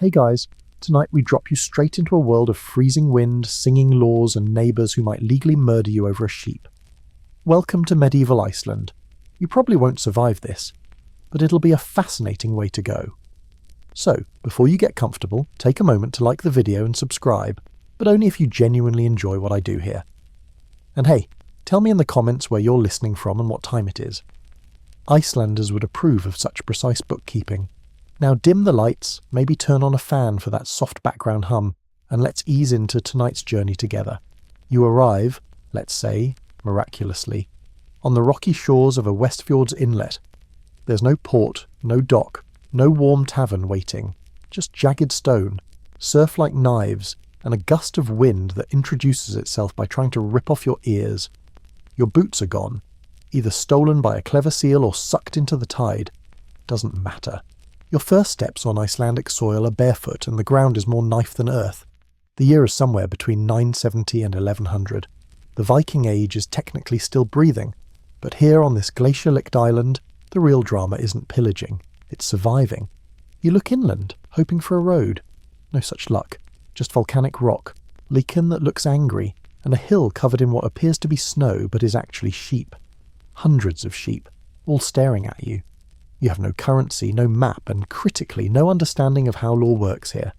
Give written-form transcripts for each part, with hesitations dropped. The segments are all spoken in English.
Hey guys, tonight we drop you straight into a world of freezing wind, singing laws and neighbours who might legally murder you over a sheep. Welcome to medieval Iceland. You probably won't survive this, but it'll be a fascinating way to go. So, before you get comfortable, take a moment to like the video and subscribe, but only if you genuinely enjoy what I do here. And hey, tell me in the comments where you're listening from and what time it is. Icelanders would approve of such precise bookkeeping. Now dim the lights, maybe turn on a fan for that soft background hum, and let's ease into tonight's journey together. You arrive, let's say, miraculously, on the rocky shores of a Westfjords inlet. There's no port, no dock, no warm tavern waiting, just jagged stone, surf like knives, and a gust of wind that introduces itself by trying to rip off your ears. Your boots are gone, either stolen by a clever seal or sucked into the tide. Doesn't matter. Your first steps on Icelandic soil are barefoot and the ground is more knife than earth. The year is somewhere between 970 and 1100. The Viking age is technically still breathing, but here on this glacier-licked island, the real drama isn't pillaging, it's surviving. You look inland, hoping for a road. No such luck, just volcanic rock, lichen that looks angry, and a hill covered in what appears to be snow but is actually sheep. Hundreds of sheep, all staring at you. You have no currency, no map, and critically, no understanding of how law works here.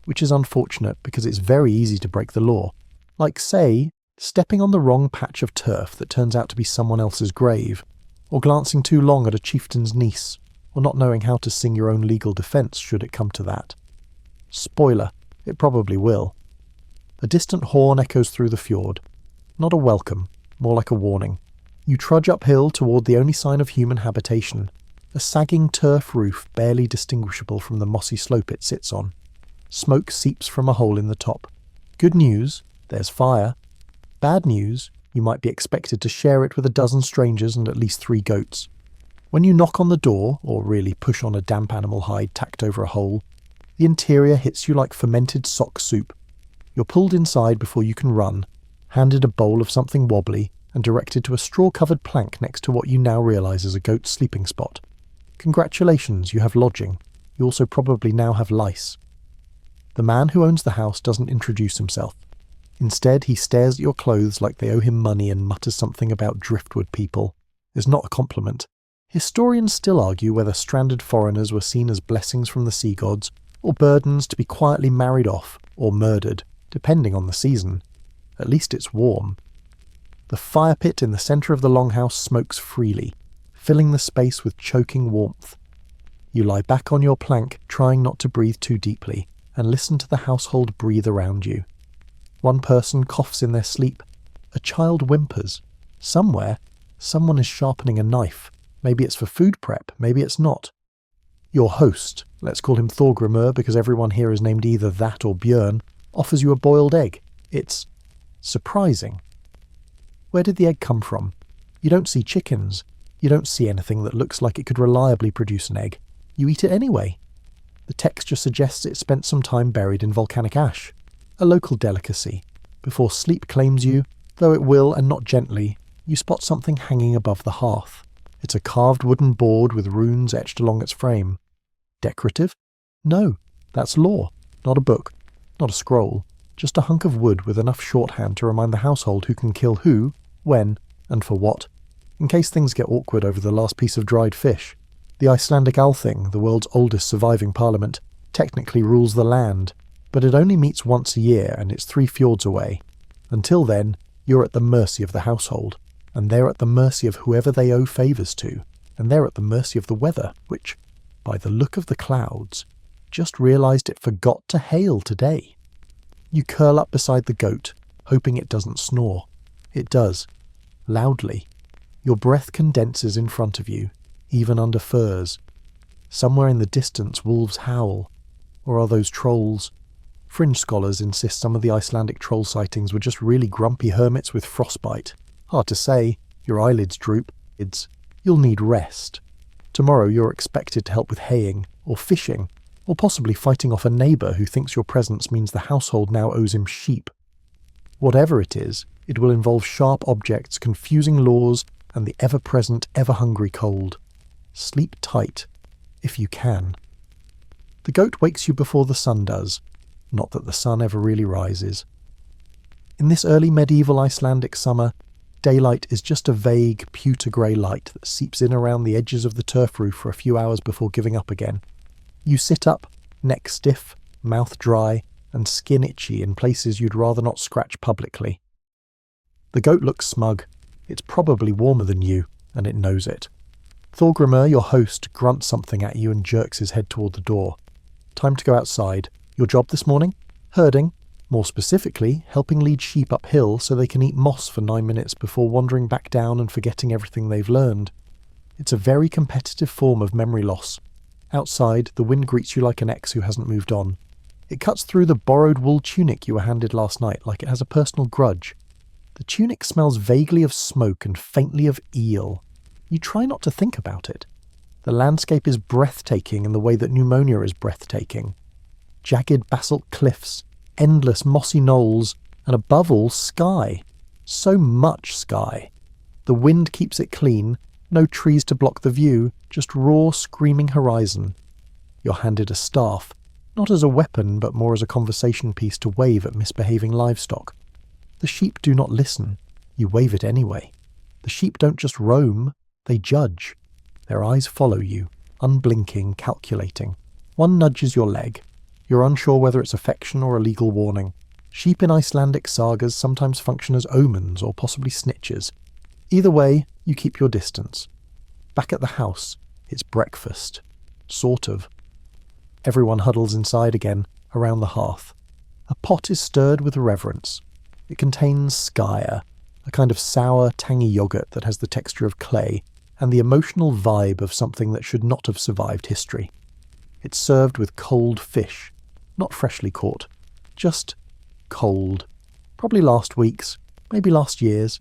Which is unfortunate because it's very easy to break the law. Like, say, stepping on the wrong patch of turf that turns out to be someone else's grave, or glancing too long at a chieftain's niece, or not knowing how to sing your own legal defence should it come to that. Spoiler, it probably will. A distant horn echoes through the fjord. Not a welcome, more like a warning. You trudge uphill toward the only sign of human habitation, a sagging turf roof barely distinguishable from the mossy slope it sits on. Smoke seeps from a hole in the top. Good news, there's fire. Bad news, you might be expected to share it with a dozen strangers and at least 3 goats. When you knock on the door, or really push on a damp animal hide tacked over a hole, the interior hits you like fermented sock soup. You're pulled inside before you can run, handed a bowl of something wobbly, and directed to a straw-covered plank next to what you now realise is a goat's sleeping spot. Congratulations, you have lodging. You also probably now have lice. The man who owns the house doesn't introduce himself. Instead, he stares at your clothes like they owe him money and mutters something about driftwood people. It's not a compliment. Historians still argue whether stranded foreigners were seen as blessings from the sea gods, or burdens to be quietly married off, or murdered, depending on the season. At least it's warm. The fire pit in the centre of the longhouse smokes freely, filling the space with choking warmth. You lie back on your plank, trying not to breathe too deeply, and listen to the household breathe around you. One person coughs in their sleep. A child whimpers. Somewhere, someone is sharpening a knife. Maybe it's for food prep, maybe it's not. Your host, let's call him Thorgrimur because everyone here is named either that or Björn, offers you a boiled egg. It's surprising. Where did the egg come from? You don't see chickens. You don't see anything that looks like it could reliably produce an egg. You eat it anyway. The texture suggests it spent some time buried in volcanic ash, a local delicacy. Before sleep claims you, though it will and not gently, you spot something hanging above the hearth. It's a carved wooden board with runes etched along its frame. Decorative? No, that's lore, not a book, not a scroll, just a hunk of wood with enough shorthand to remind the household who can kill who, when, and for what. In case things get awkward over the last piece of dried fish. The Icelandic Althing, the world's oldest surviving parliament, technically rules the land, but it only meets once a year and it's 3 fjords away. Until then, you're at the mercy of the household, and they're at the mercy of whoever they owe favours to, and they're at the mercy of the weather, which, by the look of the clouds, just realised it forgot to hail today. You curl up beside the goat, hoping it doesn't snore. It does, loudly. Your breath condenses in front of you, even under furs. Somewhere in the distance wolves howl. Or are those trolls? Fringe scholars insist some of the Icelandic troll sightings were just really grumpy hermits with frostbite. Hard to say. Your eyelids droop. You'll need rest. Tomorrow you're expected to help with haying, or fishing, or possibly fighting off a neighbour who thinks your presence means the household now owes him sheep. Whatever it is, it will involve sharp objects, confusing laws, and the ever-present, ever-hungry cold. Sleep tight, if you can. The goat wakes you before the sun does, not that the sun ever really rises. In this early medieval Icelandic summer, daylight is just a vague, pewter-grey light that seeps in around the edges of the turf roof for a few hours before giving up again. You sit up, neck stiff, mouth dry, and skin itchy in places you'd rather not scratch publicly. The goat looks smug. It's probably warmer than you, and it knows it. Thorgrimur, your host, grunts something at you and jerks his head toward the door. Time to go outside. Your job this morning? Herding. More specifically, helping lead sheep uphill so they can eat moss for 9 minutes before wandering back down and forgetting everything they've learned. It's a very competitive form of memory loss. Outside, the wind greets you like an ex who hasn't moved on. It cuts through the borrowed wool tunic you were handed last night like it has a personal grudge. The tunic smells vaguely of smoke and faintly of eel. You try not to think about it. The landscape is breathtaking in the way that pneumonia is breathtaking. Jagged basalt cliffs, endless mossy knolls, and above all, sky. So much sky. The wind keeps it clean, no trees to block the view, just raw, screaming horizon. You're handed a staff, not as a weapon, but more as a conversation piece to wave at misbehaving livestock. The sheep do not listen. You wave it anyway. The sheep don't just roam, they judge. Their eyes follow you, unblinking, calculating. One nudges your leg. You're unsure whether it's affection or a legal warning. Sheep in Icelandic sagas sometimes function as omens or possibly snitches. Either way, you keep your distance. Back at the house, it's breakfast. Sort of. Everyone huddles inside again, around the hearth. A pot is stirred with reverence. It contains skyer, a kind of sour, tangy yogurt that has the texture of clay and the emotional vibe of something that should not have survived history. It's served with cold fish, not freshly caught, just cold. Probably last week's, maybe last year's.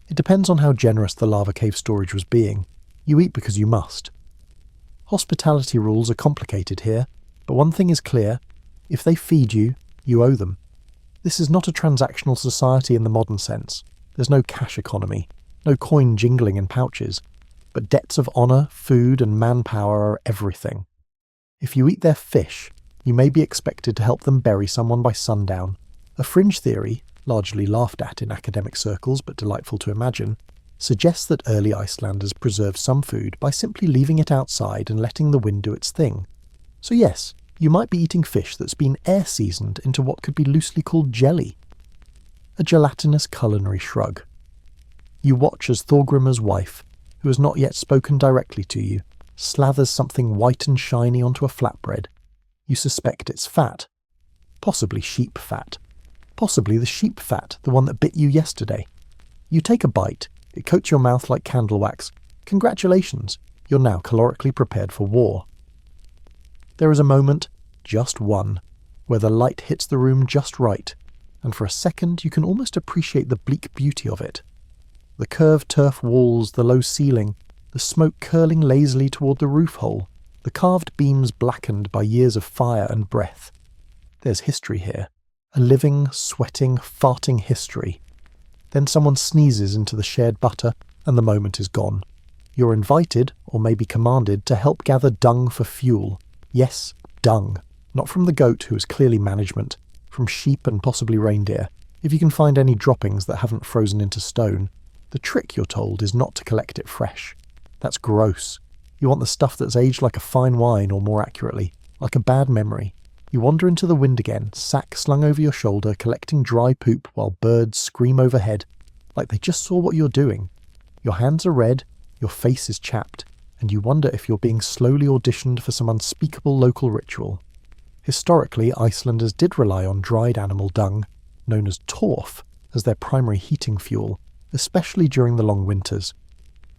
It depends on how generous the lava cave storage was being. You eat because you must. Hospitality rules are complicated here, but one thing is clear. If they feed you, you owe them. This is not a transactional society in the modern sense. There's no cash economy, no coin jingling in pouches, but debts of honour, food and manpower are everything. If you eat their fish, you may be expected to help them bury someone by sundown. A fringe theory, largely laughed at in academic circles but delightful to imagine, suggests that early Icelanders preserved some food by simply leaving it outside and letting the wind do its thing. So yes, you might be eating fish that's been air-seasoned into what could be loosely called jelly. A gelatinous culinary shrug. You watch as Thorgrimur's wife, who has not yet spoken directly to you, slathers something white and shiny onto a flatbread. You suspect it's fat. Possibly sheep fat. Possibly the sheep fat, the one that bit you yesterday. You take a bite. It coats your mouth like candle wax. Congratulations, you're now calorically prepared for war. There is a moment, just one, where the light hits the room just right, and for a second you can almost appreciate the bleak beauty of it. The curved turf walls, the low ceiling, the smoke curling lazily toward the roof hole, the carved beams blackened by years of fire and breath. There's history here. A living, sweating, farting history. Then someone sneezes into the shared butter, and the moment is gone. You're invited, or maybe commanded, to help gather dung for fuel. Yes, dung. Not from the goat, who is clearly management. From sheep and possibly reindeer, if you can find any droppings that haven't frozen into stone. The trick, you're told, is not to collect it fresh. That's gross. You want the stuff that's aged like a fine wine, or more accurately, like a bad memory. You wander into the wind again, sack slung over your shoulder, collecting dry poop while birds scream overhead, like they just saw what you're doing. Your hands are red, your face is chapped, and you wonder if you're being slowly auditioned for some unspeakable local ritual. Historically, Icelanders did rely on dried animal dung, known as torf, as their primary heating fuel, especially during the long winters.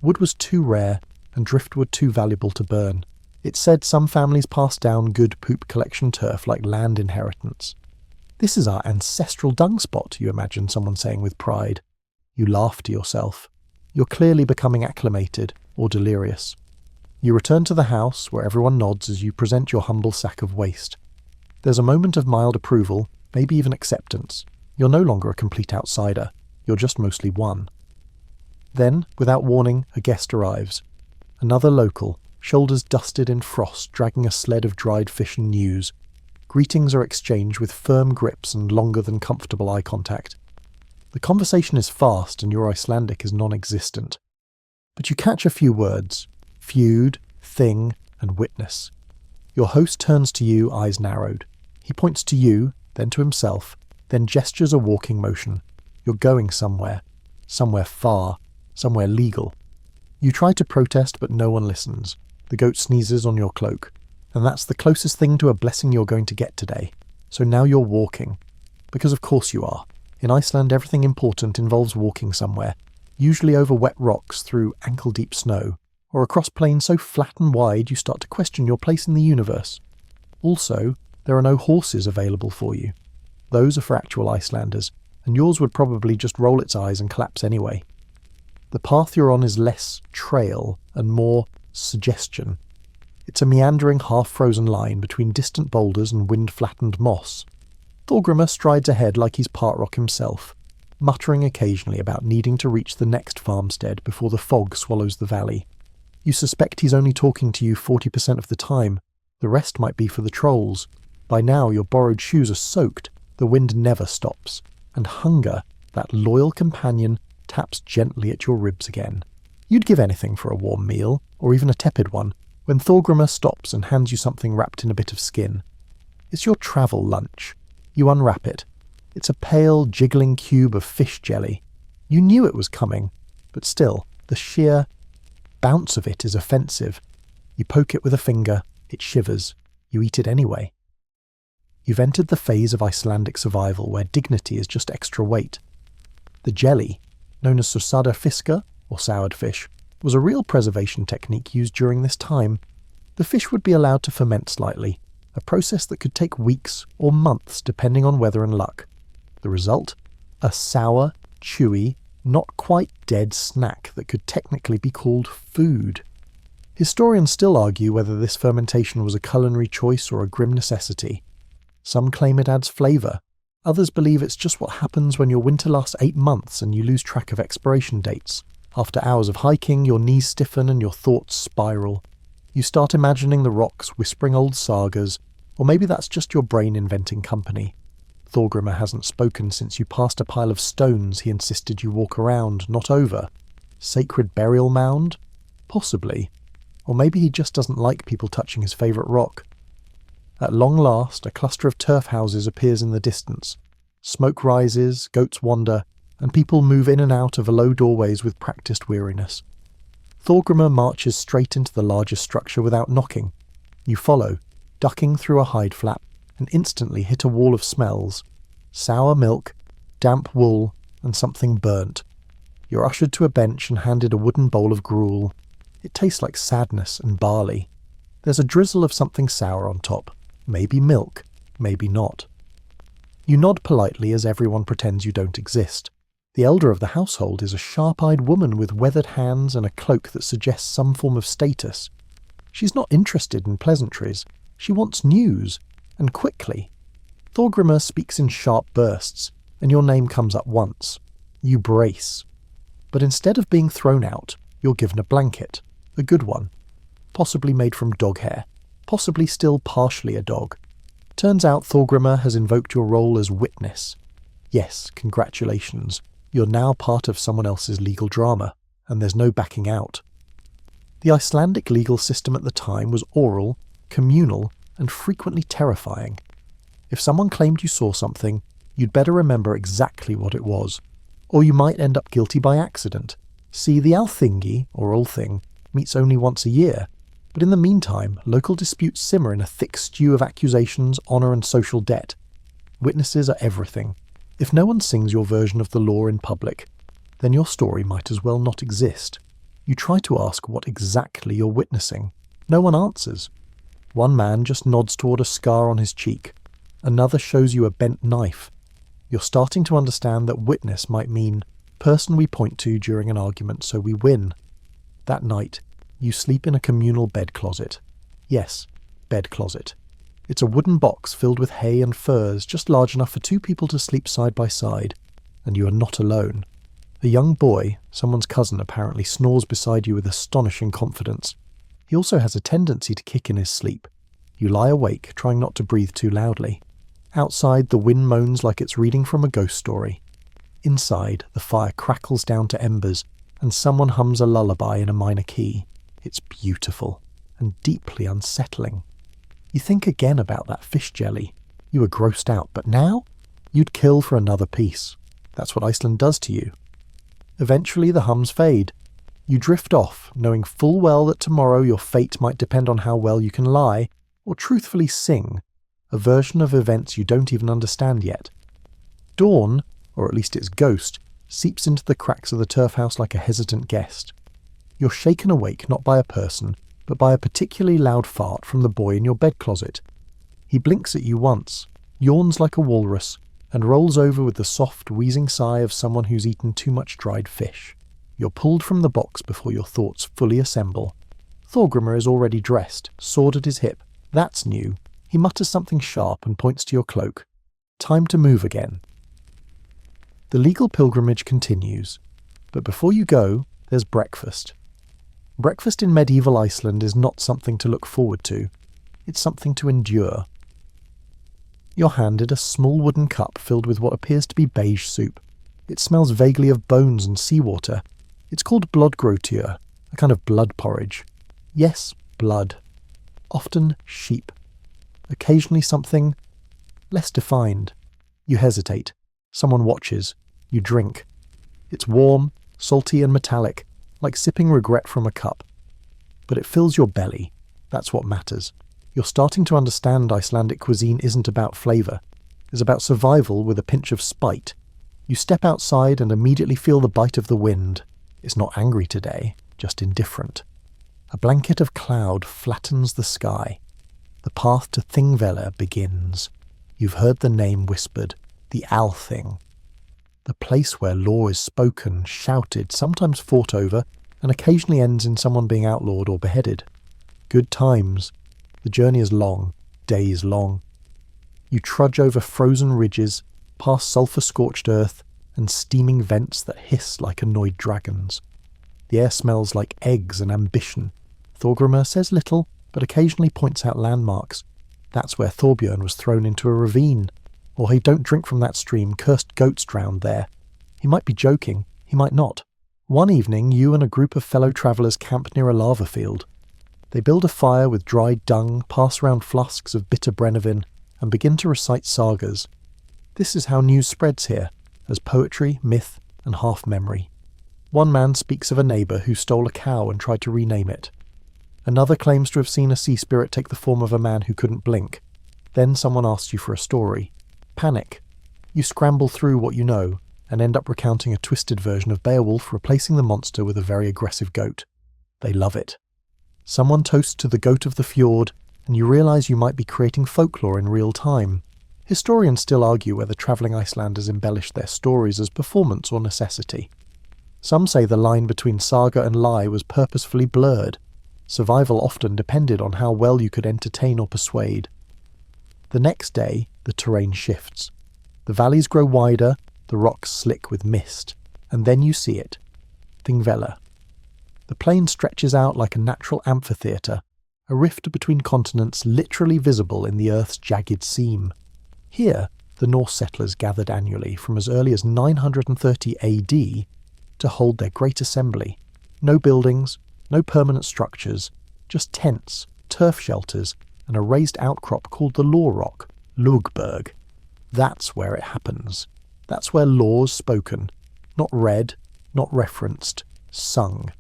Wood was too rare, and driftwood too valuable to burn. It's said some families pass down good poop collection turf like land inheritance. This is our ancestral dung spot, you imagine someone saying with pride. You laugh to yourself. You're clearly becoming acclimated, or delirious. You return to the house, where everyone nods as you present your humble sack of waste. There's a moment of mild approval, maybe even acceptance. You're no longer a complete outsider. You're just mostly one. Then, without warning, a guest arrives. Another local, shoulders dusted in frost dragging a sled of dried fish and news. Greetings are exchanged with firm grips and longer than comfortable eye contact. The conversation is fast and your Icelandic is non-existent. But you catch a few words: feud, thing, and witness. Your host turns to you, eyes narrowed. He points to you, then to himself, then gestures a walking motion. You're going somewhere. Somewhere far. Somewhere legal. You try to protest, but no one listens. The goat sneezes on your cloak. And that's the closest thing to a blessing you're going to get today. So now you're walking. Because of course you are. In Iceland, everything important involves walking somewhere, usually over wet rocks through ankle-deep snow, or across plains so flat and wide you start to question your place in the universe. Also, there are no horses available for you. Those are for actual Icelanders, and yours would probably just roll its eyes and collapse anyway. The path you're on is less trail and more suggestion. It's a meandering, half-frozen line between distant boulders and wind-flattened moss. Thorgrimr strides ahead like he's part rock himself, muttering occasionally about needing to reach the next farmstead before the fog swallows the valley. You suspect he's only talking to you 40% of the time. The rest might be for the trolls. By now your borrowed shoes are soaked, the wind never stops, and hunger, that loyal companion, taps gently at your ribs again. You'd give anything for a warm meal, or even a tepid one, when Thorgrimr stops and hands you something wrapped in a bit of skin. It's your travel lunch. You unwrap it. It's a pale, jiggling cube of fish jelly. You knew it was coming, but still, the sheer bounce of it is offensive. You poke it with a finger, it shivers. You eat it anyway. You've entered the phase of Icelandic survival where dignity is just extra weight. The jelly, known as susada fiska, or soured fish, was a real preservation technique used during this time. The fish would be allowed to ferment slightly, a process that could take weeks or months depending on weather and luck. The result? A sour, chewy, not quite dead snack that could technically be called food. Historians still argue whether this fermentation was a culinary choice or a grim necessity. Some claim it adds flavour. Others believe it's just what happens when your winter lasts 8 months and you lose track of expiration dates. After hours of hiking, your knees stiffen and your thoughts spiral. You start imagining the rocks whispering old sagas, or maybe that's just your brain inventing company. Thorgrimr hasn't spoken since you passed a pile of stones he insisted you walk around, not over. Sacred burial mound? Possibly. Or maybe he just doesn't like people touching his favourite rock. At long last, a cluster of turf houses appears in the distance. Smoke rises, goats wander, and people move in and out of low doorways with practised weariness. Thorgrimr marches straight into the largest structure without knocking. You follow, ducking through a hide flap, and instantly hit a wall of smells. Sour milk, damp wool, and something burnt. You're ushered to a bench and handed a wooden bowl of gruel. It tastes like sadness and barley. There's a drizzle of something sour on top. Maybe milk, maybe not. You nod politely as everyone pretends you don't exist. The elder of the household is a sharp-eyed woman with weathered hands and a cloak that suggests some form of status. She's not interested in pleasantries. She wants news, and quickly. Thorgrimr speaks in sharp bursts, and your name comes up once. You brace. But instead of being thrown out, you're given a blanket, a good one, possibly made from dog hair, possibly still partially a dog. Turns out Thorgrimr has invoked your role as witness. Yes, congratulations. You're now part of someone else's legal drama, and there's no backing out. The Icelandic legal system at the time was oral, communal, and frequently terrifying. If someone claimed you saw something, you'd better remember exactly what it was, or you might end up guilty by accident. See, the Althingi, or Althing, meets only once a year, but in the meantime, local disputes simmer in a thick stew of accusations, honour and social debt. Witnesses are everything. If no one sings your version of the law in public, then your story might as well not exist. You try to ask what exactly you're witnessing. No one answers. One man just nods toward a scar on his cheek. Another shows you a bent knife. You're starting to understand that witness might mean person we point to during an argument so we win. That night, you sleep in a communal bed closet. Yes, bed closet. It's a wooden box filled with hay and furs, just large enough for 2 people to sleep side by side. And you are not alone. A young boy, someone's cousin apparently, snores beside you with astonishing confidence. He also has a tendency to kick in his sleep. You lie awake, trying not to breathe too loudly. Outside, the wind moans like it's reading from a ghost story. Inside, the fire crackles down to embers, and someone hums a lullaby in a minor key. It's beautiful, and deeply unsettling. You think again about that fish jelly. You were grossed out, but now? You'd kill for another piece. That's what Iceland does to you. Eventually the hums fade. You drift off, knowing full well that tomorrow your fate might depend on how well you can lie, or truthfully sing, a version of events you don't even understand yet. Dawn, or at least its ghost, seeps into the cracks of the turf house like a hesitant guest. You're shaken awake not by a person, but by a particularly loud fart from the boy in your bed closet. He blinks at you once, yawns like a walrus, and rolls over with the soft, wheezing sigh of someone who's eaten too much dried fish. You're pulled from the box before your thoughts fully assemble. Thorgrimr is already dressed, sword at his hip. That's new. He mutters something sharp and points to your cloak. Time to move again. The legal pilgrimage continues, but before you go, there's breakfast. Breakfast in medieval Iceland is not something to look forward to. It's something to endure. You're handed a small wooden cup filled with what appears to be beige soup. It smells vaguely of bones and seawater. It's called blodgrøtur, a kind of blood porridge. Yes, blood. Often sheep. Occasionally something less defined. You hesitate. Someone watches. You drink. It's warm, salty and metallic, like sipping regret from a cup. But it fills your belly. That's what matters. You're starting to understand Icelandic cuisine isn't about flavour. It's about survival with a pinch of spite. You step outside and immediately feel the bite of the wind. It's not angry today, just indifferent. A blanket of cloud flattens the sky. The path to Thingvellir begins. You've heard the name whispered, the Althing. The place where law is spoken, shouted, sometimes fought over, and occasionally ends in someone being outlawed or beheaded. Good times. The journey is long, days long. You trudge over frozen ridges, past sulphur-scorched earth, and steaming vents that hiss like annoyed dragons. The air smells like eggs and ambition. Thorgrimr says little, but occasionally points out landmarks. That's where Thorbjorn was thrown into a ravine. Or hey, don't drink from that stream, cursed goats drowned there. He might be joking, he might not. One evening, you and a group of fellow travellers camp near a lava field. They build a fire with dried dung, pass around flasks of bitter brennivin, and begin to recite sagas. This is how news spreads here, as poetry, myth, and half-memory. One man speaks of a neighbour who stole a cow and tried to rename it. Another claims to have seen a sea spirit take the form of a man who couldn't blink. Then someone asks you for a story. Panic. You scramble through what you know, and end up recounting a twisted version of Beowulf replacing the monster with a very aggressive goat. They love it. Someone toasts to the goat of the fjord, and you realise you might be creating folklore in real time. Historians still argue whether travelling Icelanders embellished their stories as performance or necessity. Some say the line between saga and lie was purposefully blurred. Survival often depended on how well you could entertain or persuade. The next day, the terrain shifts. The valleys grow wider, the rocks slick with mist, and then you see it. Thingvellir. The plain stretches out like a natural amphitheatre, a rift between continents literally visible in the Earth's jagged seam. Here, the Norse settlers gathered annually from as early as 930 AD to hold their great assembly. No buildings, no permanent structures, just tents, turf shelters, and a raised outcrop called the Law Rock, Lugberg. That's where it happens. That's where law's spoken. Not read, not referenced, sung.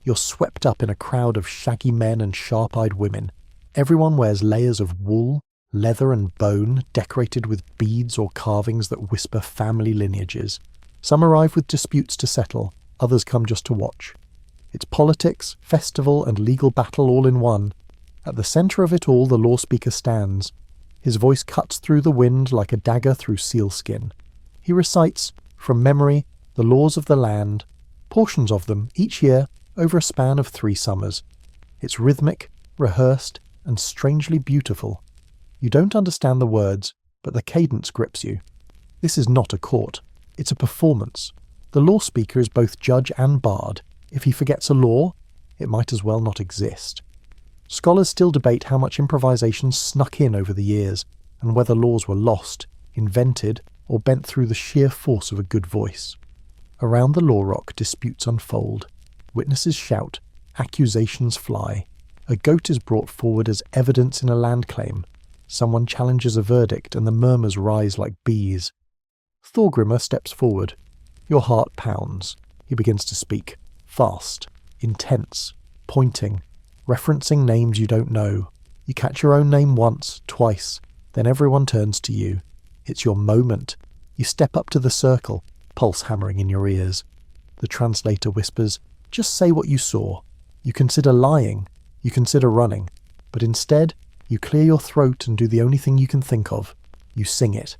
You're swept up in a crowd of shaggy men and sharp-eyed women. Everyone wears layers of wool, leather and bone decorated with beads or carvings that whisper family lineages. Some arrive with disputes to settle, others come just to watch. It's politics, festival and legal battle all in one. At the centre of it all the law speaker stands. His voice cuts through the wind like a dagger through sealskin. He recites, from memory, the laws of the land, portions of them, each year, over a span of 3 summers. It's rhythmic, rehearsed, and strangely beautiful. You don't understand the words, but the cadence grips you. This is not a court. It's a performance. The law speaker is both judge and bard. If he forgets a law, it might as well not exist. Scholars still debate how much improvisation snuck in over the years, and whether laws were lost, invented, or bent through the sheer force of a good voice. Around the law rock, disputes unfold. Witnesses shout, accusations fly. A goat is brought forward as evidence in a land claim. Someone challenges a verdict, and the murmurs rise like bees. Thorgrimr steps forward. Your heart pounds. He begins to speak, fast, intense, pointing, referencing names you don't know. You catch your own name once, twice, then everyone turns to you. It's your moment. You step up to the circle, pulse hammering in your ears. The translator whispers, "Just say what you saw." You consider lying, you consider running, but instead, you clear your throat and do the only thing you can think of. You sing it.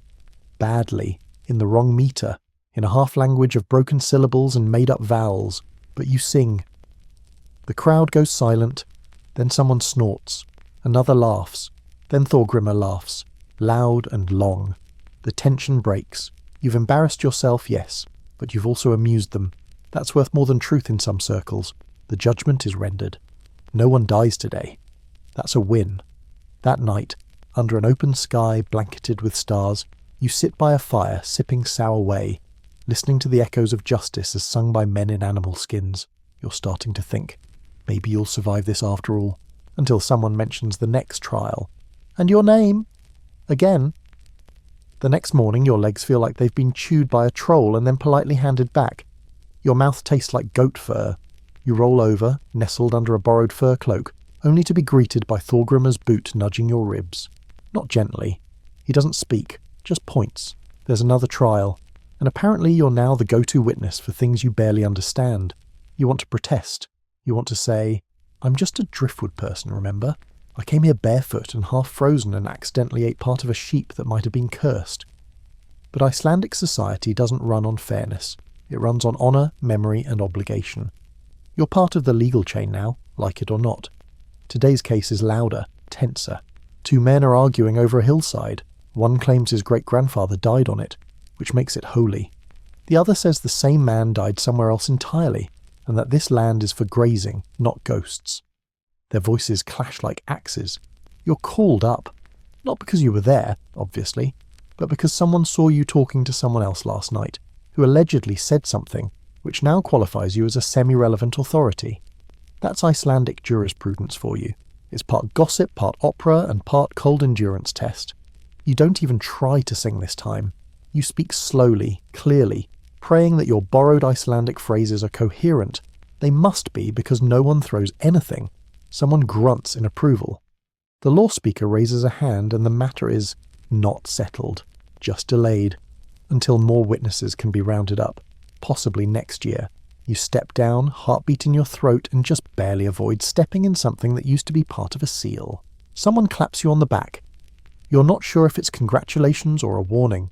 Badly, in the wrong meter, in a half-language of broken syllables and made-up vowels, but you sing. The crowd goes silent, then someone snorts, another laughs, then Thorgrimr laughs, loud and long. The tension breaks. You've embarrassed yourself, yes, but you've also amused them. That's worth more than truth in some circles. The judgment is rendered. No one dies today. That's a win. That night, under an open sky blanketed with stars, you sit by a fire sipping sour whey, listening to the echoes of justice as sung by men in animal skins. You're starting to think, maybe you'll survive this after all, until someone mentions the next trial. And your name? Again. The next morning your legs feel like they've been chewed by a troll and then politely handed back. Your mouth tastes like goat fur. You roll over, nestled under a borrowed fur cloak, only to be greeted by Thorgrimr's boot nudging your ribs. Not gently. He doesn't speak, just points. There's another trial, and apparently you're now the go-to witness for things you barely understand. You want to protest. You want to say, "I'm just a driftwood person, remember? I came here barefoot and half frozen and accidentally ate part of a sheep that might have been cursed." But Icelandic society doesn't run on fairness. It runs on honour, memory and obligation. You're part of the legal chain now, like it or not. Today's case is louder, tenser. Two men are arguing over a hillside. One claims his great-grandfather died on it, which makes it holy. The other says the same man died somewhere else entirely, and that this land is for grazing, not ghosts. Their voices clash like axes. You're called up. Not because you were there, obviously, but because someone saw you talking to someone else last night, who allegedly said something, which now qualifies you as a semi-relevant authority. That's Icelandic jurisprudence for you. It's part gossip, part opera, and part cold endurance test. You don't even try to sing this time. You speak slowly, clearly, praying that your borrowed Icelandic phrases are coherent. They must be, because no one throws anything. Someone grunts in approval. The law speaker raises a hand and the matter is not settled, just delayed, until more witnesses can be rounded up, possibly next year. You step down, heartbeat in your throat, and just barely avoid stepping in something that used to be part of a seal. Someone claps you on the back. You're not sure if it's congratulations or a warning.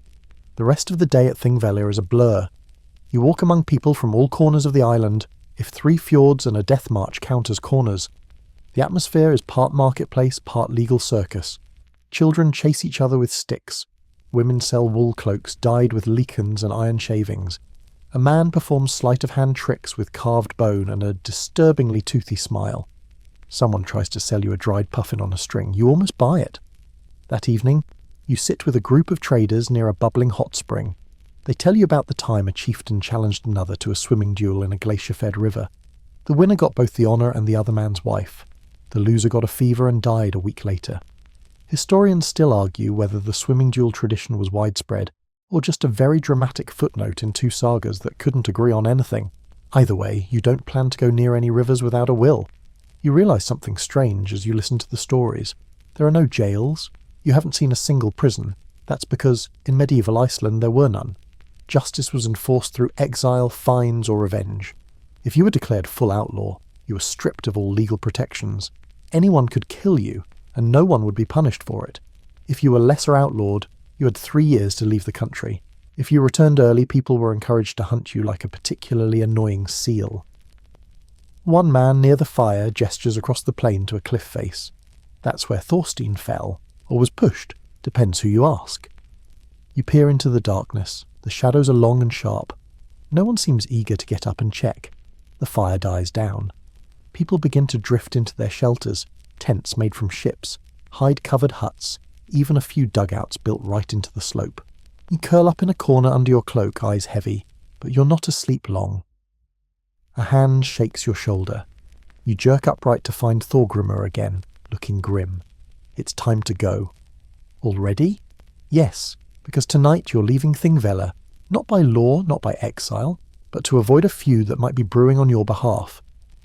The rest of the day at Thingvellir is a blur. You walk among people from all corners of the island, if 3 fjords and a death march count as corners. The atmosphere is part marketplace, part legal circus. Children chase each other with sticks. Women sell wool cloaks dyed with lichens and iron shavings. A man performs sleight-of-hand tricks with carved bone and a disturbingly toothy smile. Someone tries to sell you a dried puffin on a string. You almost buy it. That evening, you sit with a group of traders near a bubbling hot spring. They tell you about the time a chieftain challenged another to a swimming duel in a glacier-fed river. The winner got both the honour and the other man's wife. The loser got a fever and died a week later. Historians still argue whether the swimming duel tradition was widespread, or just a very dramatic footnote in 2 sagas that couldn't agree on anything. Either way, you don't plan to go near any rivers without a will. You realise something strange as you listen to the stories. There are no jails. You haven't seen a single prison. That's because, in medieval Iceland, there were none. Justice was enforced through exile, fines, or revenge. If you were declared full outlaw, you were stripped of all legal protections. Anyone could kill you, and no one would be punished for it. If you were lesser outlawed, you had 3 years to leave the country. If you returned early, people were encouraged to hunt you like a particularly annoying seal. One man near the fire gestures across the plain to a cliff face. That's where Thorstein fell, or was pushed, depends who you ask. You peer into the darkness. The shadows are long and sharp. No one seems eager to get up and check. The fire dies down. People begin to drift into their shelters, tents made from ships, hide-covered huts, even a few dugouts built right into the slope. You curl up in a corner under your cloak, eyes heavy, but you're not asleep long. A hand shakes your shoulder. You jerk upright to find Thorgrimr again, looking grim. It's time to go. Already? Yes, because tonight you're leaving Thingvellir, not by law, not by exile, but to avoid a feud that might be brewing on your behalf.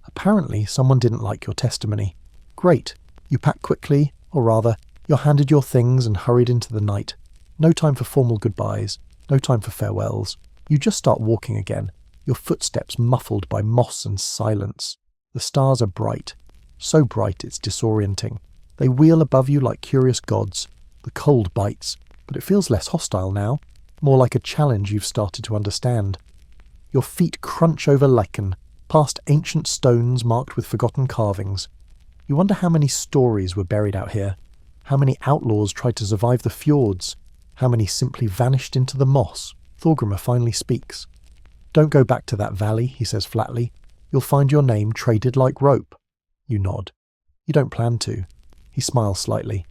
Apparently, someone didn't like your testimony. Great. You pack quickly, or rather, you're handed your things and hurried into the night. No time for formal goodbyes, no time for farewells. You just start walking again, your footsteps muffled by moss and silence. The stars are bright, so bright it's disorienting. They wheel above you like curious gods. The cold bites, but it feels less hostile now, more like a challenge you've started to understand. Your feet crunch over lichen, past ancient stones marked with forgotten carvings. You wonder how many stories were buried out here, how many outlaws tried to survive the fjords, how many simply vanished into the moss. Thorgrimr finally speaks. Don't go back to that valley, he says flatly. You'll find your name traded like rope. You nod. You don't plan to. He smiles slightly.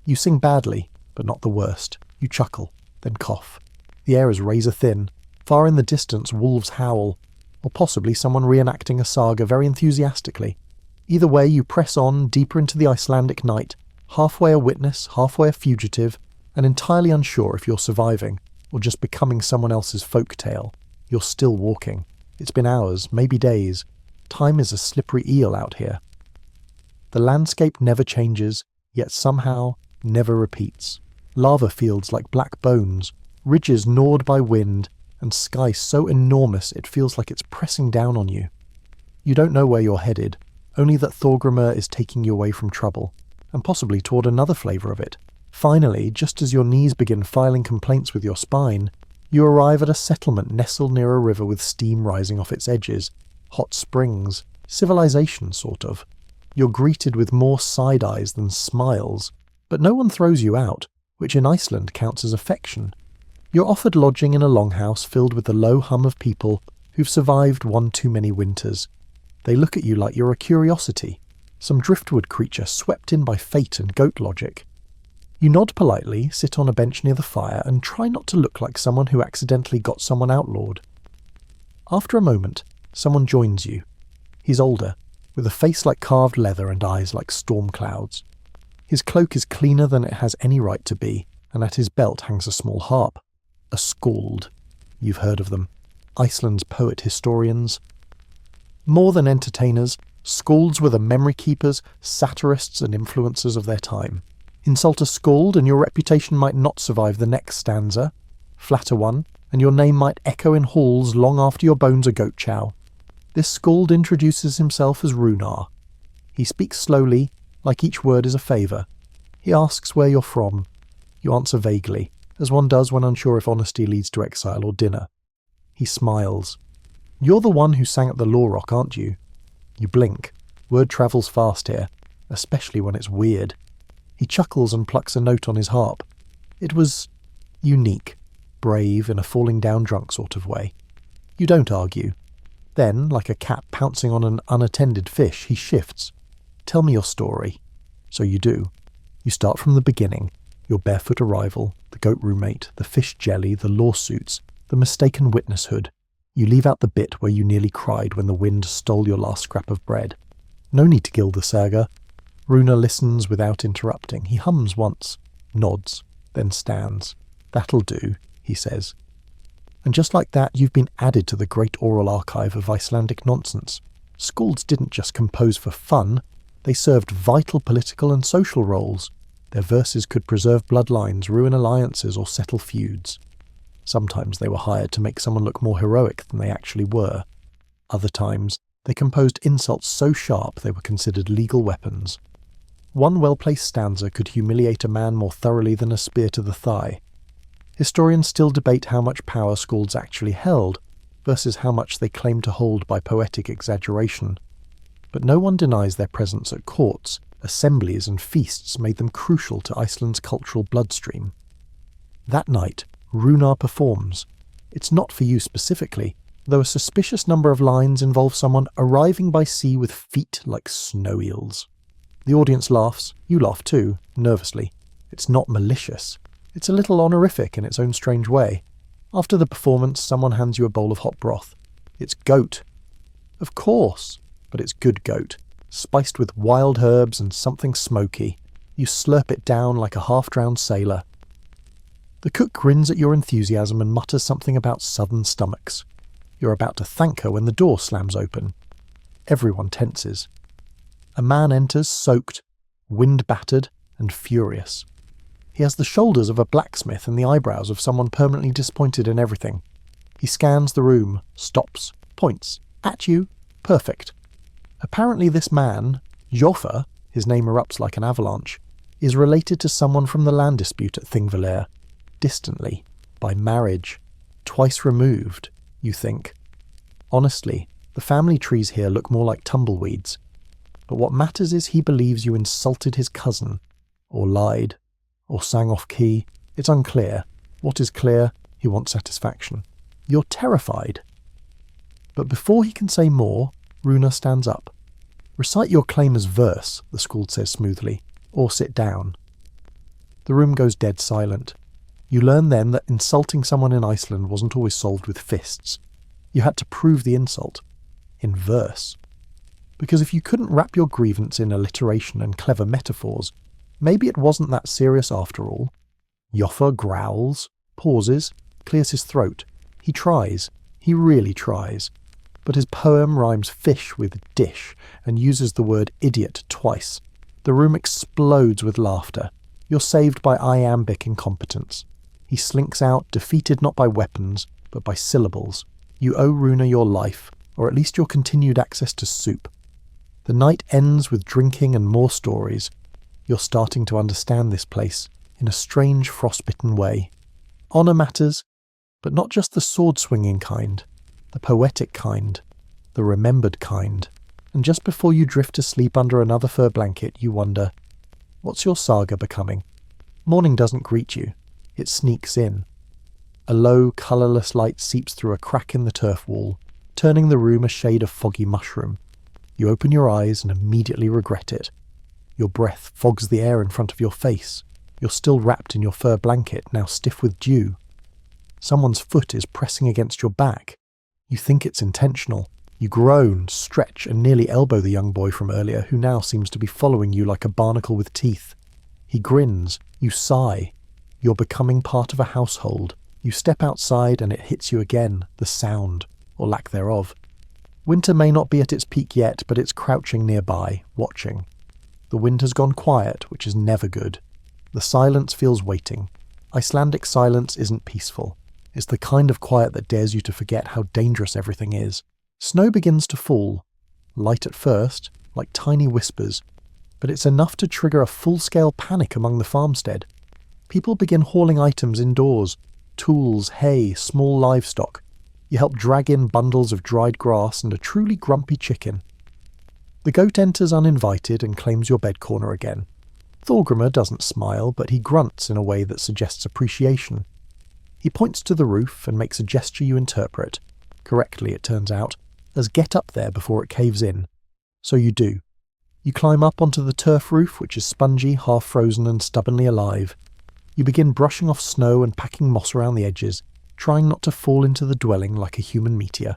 You sing badly, but not the worst. You chuckle, then cough. The air is razor thin. Far in the distance, wolves howl, or possibly someone reenacting a saga very enthusiastically. Either way, you press on deeper into the Icelandic night, halfway a witness, halfway a fugitive, and entirely unsure if you're surviving, or just becoming someone else's folk tale. You're still walking. It's been hours, maybe days. Time is a slippery eel out here. The landscape never changes, yet somehow never repeats. Lava fields like black bones, ridges gnawed by wind, and sky so enormous it feels like it's pressing down on you. You don't know where you're headed, only that Thorgrimr is taking you away from trouble, and possibly toward another flavour of it. Finally, just as your knees begin filing complaints with your spine, you arrive at a settlement nestled near a river with steam rising off its edges. Hot springs. Civilization, sort of. You're greeted with more side eyes than smiles, but no one throws you out, which in Iceland counts as affection. You're offered lodging in a longhouse filled with the low hum of people who've survived one too many winters. They look at you like you're a curiosity, some driftwood creature swept in by fate and goat logic. You nod politely, sit on a bench near the fire, and try not to look like someone who accidentally got someone outlawed. After a moment, someone joins you. He's older, with a face like carved leather and eyes like storm clouds. His cloak is cleaner than it has any right to be, and at his belt hangs a small harp. A skald. You've heard of them. Iceland's poet-historians. More than entertainers, skalds were the memory keepers, satirists and influencers of their time. Insult a skald and your reputation might not survive the next stanza. Flatter one, and your name might echo in halls long after your bones are goat chow. This skald introduces himself as Runar. He speaks slowly, like each word is a favour. He asks where you're from. You answer vaguely, as one does when unsure if honesty leads to exile or dinner. He smiles. You're the one who sang at the Law Rock, aren't you? You blink. Word travels fast here, especially when it's weird. He chuckles and plucks a note on his harp. It was unique, brave in a falling down drunk sort of way. You don't argue. Then, like a cat pouncing on an unattended fish, he shifts. Tell me your story. So you do. You start from the beginning. Your barefoot arrival, the goat roommate, the fish jelly, the lawsuits, the mistaken witnesshood. You leave out the bit where you nearly cried when the wind stole your last scrap of bread. No need to gild the saga. Runa listens without interrupting. He hums once, nods, then stands. That'll do, he says. And just like that, you've been added to the great oral archive of Icelandic nonsense. Skalds didn't just compose for fun, they served vital political and social roles. Their verses could preserve bloodlines, ruin alliances, or settle feuds. Sometimes they were hired to make someone look more heroic than they actually were. Other times, they composed insults so sharp they were considered legal weapons. One well-placed stanza could humiliate a man more thoroughly than a spear to the thigh. Historians still debate how much power skalds actually held, versus how much they claimed to hold by poetic exaggeration. But no one denies their presence at courts, assemblies and feasts made them crucial to Iceland's cultural bloodstream. That night, Runar performs. It's not for you specifically, though a suspicious number of lines involve someone arriving by sea with feet like snow eels. The audience laughs, you laugh too, nervously. It's not malicious. It's a little honorific in its own strange way. After the performance, someone hands you a bowl of hot broth. It's goat. Of course, but it's good goat, spiced with wild herbs and something smoky. You slurp it down like a half-drowned sailor. The cook grins at your enthusiasm and mutters something about southern stomachs. You're about to thank her when the door slams open. Everyone tenses. A man enters, soaked, wind-battered, and furious. He has the shoulders of a blacksmith and the eyebrows of someone permanently disappointed in everything. He scans the room, stops, points. At you. Perfect. Apparently this man, Joffa, his name erupts like an avalanche, is related to someone from the land dispute at Thingvellir. Distantly. By marriage. Twice removed, you think. Honestly, the family trees here look more like tumbleweeds. But what matters is he believes you insulted his cousin, or lied, or sang off key. It's unclear. What is clear, he wants satisfaction. You're terrified. But before he can say more, Runa stands up. Recite your claim as verse, the Skald says smoothly, or sit down. The room goes dead silent. You learn then that insulting someone in Iceland wasn't always solved with fists. You had to prove the insult. In verse. Because if you couldn't wrap your grievance in alliteration and clever metaphors, maybe it wasn't that serious after all. Joffa growls, pauses, clears his throat. He tries. He really tries. But his poem rhymes fish with dish and uses the word idiot twice. The room explodes with laughter. You're saved by iambic incompetence. He slinks out, defeated not by weapons, but by syllables. You owe Runa your life, or at least your continued access to soup. The night ends with drinking and more stories. You're starting to understand this place in a strange frostbitten way. Honour matters, but not just the sword-swinging kind, the poetic kind, the remembered kind. And just before you drift to sleep under another fur blanket, you wonder, what's your saga becoming? Morning doesn't greet you. It sneaks in. A low, colourless light seeps through a crack in the turf wall, turning the room a shade of foggy mushroom. You open your eyes and immediately regret it. Your breath fogs the air in front of your face. You're still wrapped in your fur blanket, now stiff with dew. Someone's foot is pressing against your back. You think it's intentional. You groan, stretch, and nearly elbow the young boy from earlier, who now seems to be following you like a barnacle with teeth. He grins. You sigh. You're becoming part of a household. You step outside and it hits you again, the sound, or lack thereof. Winter may not be at its peak yet, but it's crouching nearby, watching. The wind has gone quiet, which is never good. The silence feels waiting. Icelandic silence isn't peaceful. It's the kind of quiet that dares you to forget how dangerous everything is. Snow begins to fall. Light at first, like tiny whispers, but it's enough to trigger a full-scale panic among the farmstead. People begin hauling items indoors. Tools, hay, small livestock. You help drag in bundles of dried grass and a truly grumpy chicken. The goat enters uninvited and claims your bed corner again. Thorgrimr doesn't smile, but he grunts in a way that suggests appreciation. He points to the roof and makes a gesture you interpret, correctly it turns out, as get up there before it caves in. So you do. You climb up onto the turf roof, which is spongy, half-frozen and stubbornly alive. You begin brushing off snow and packing moss around the edges, trying not to fall into the dwelling like a human meteor.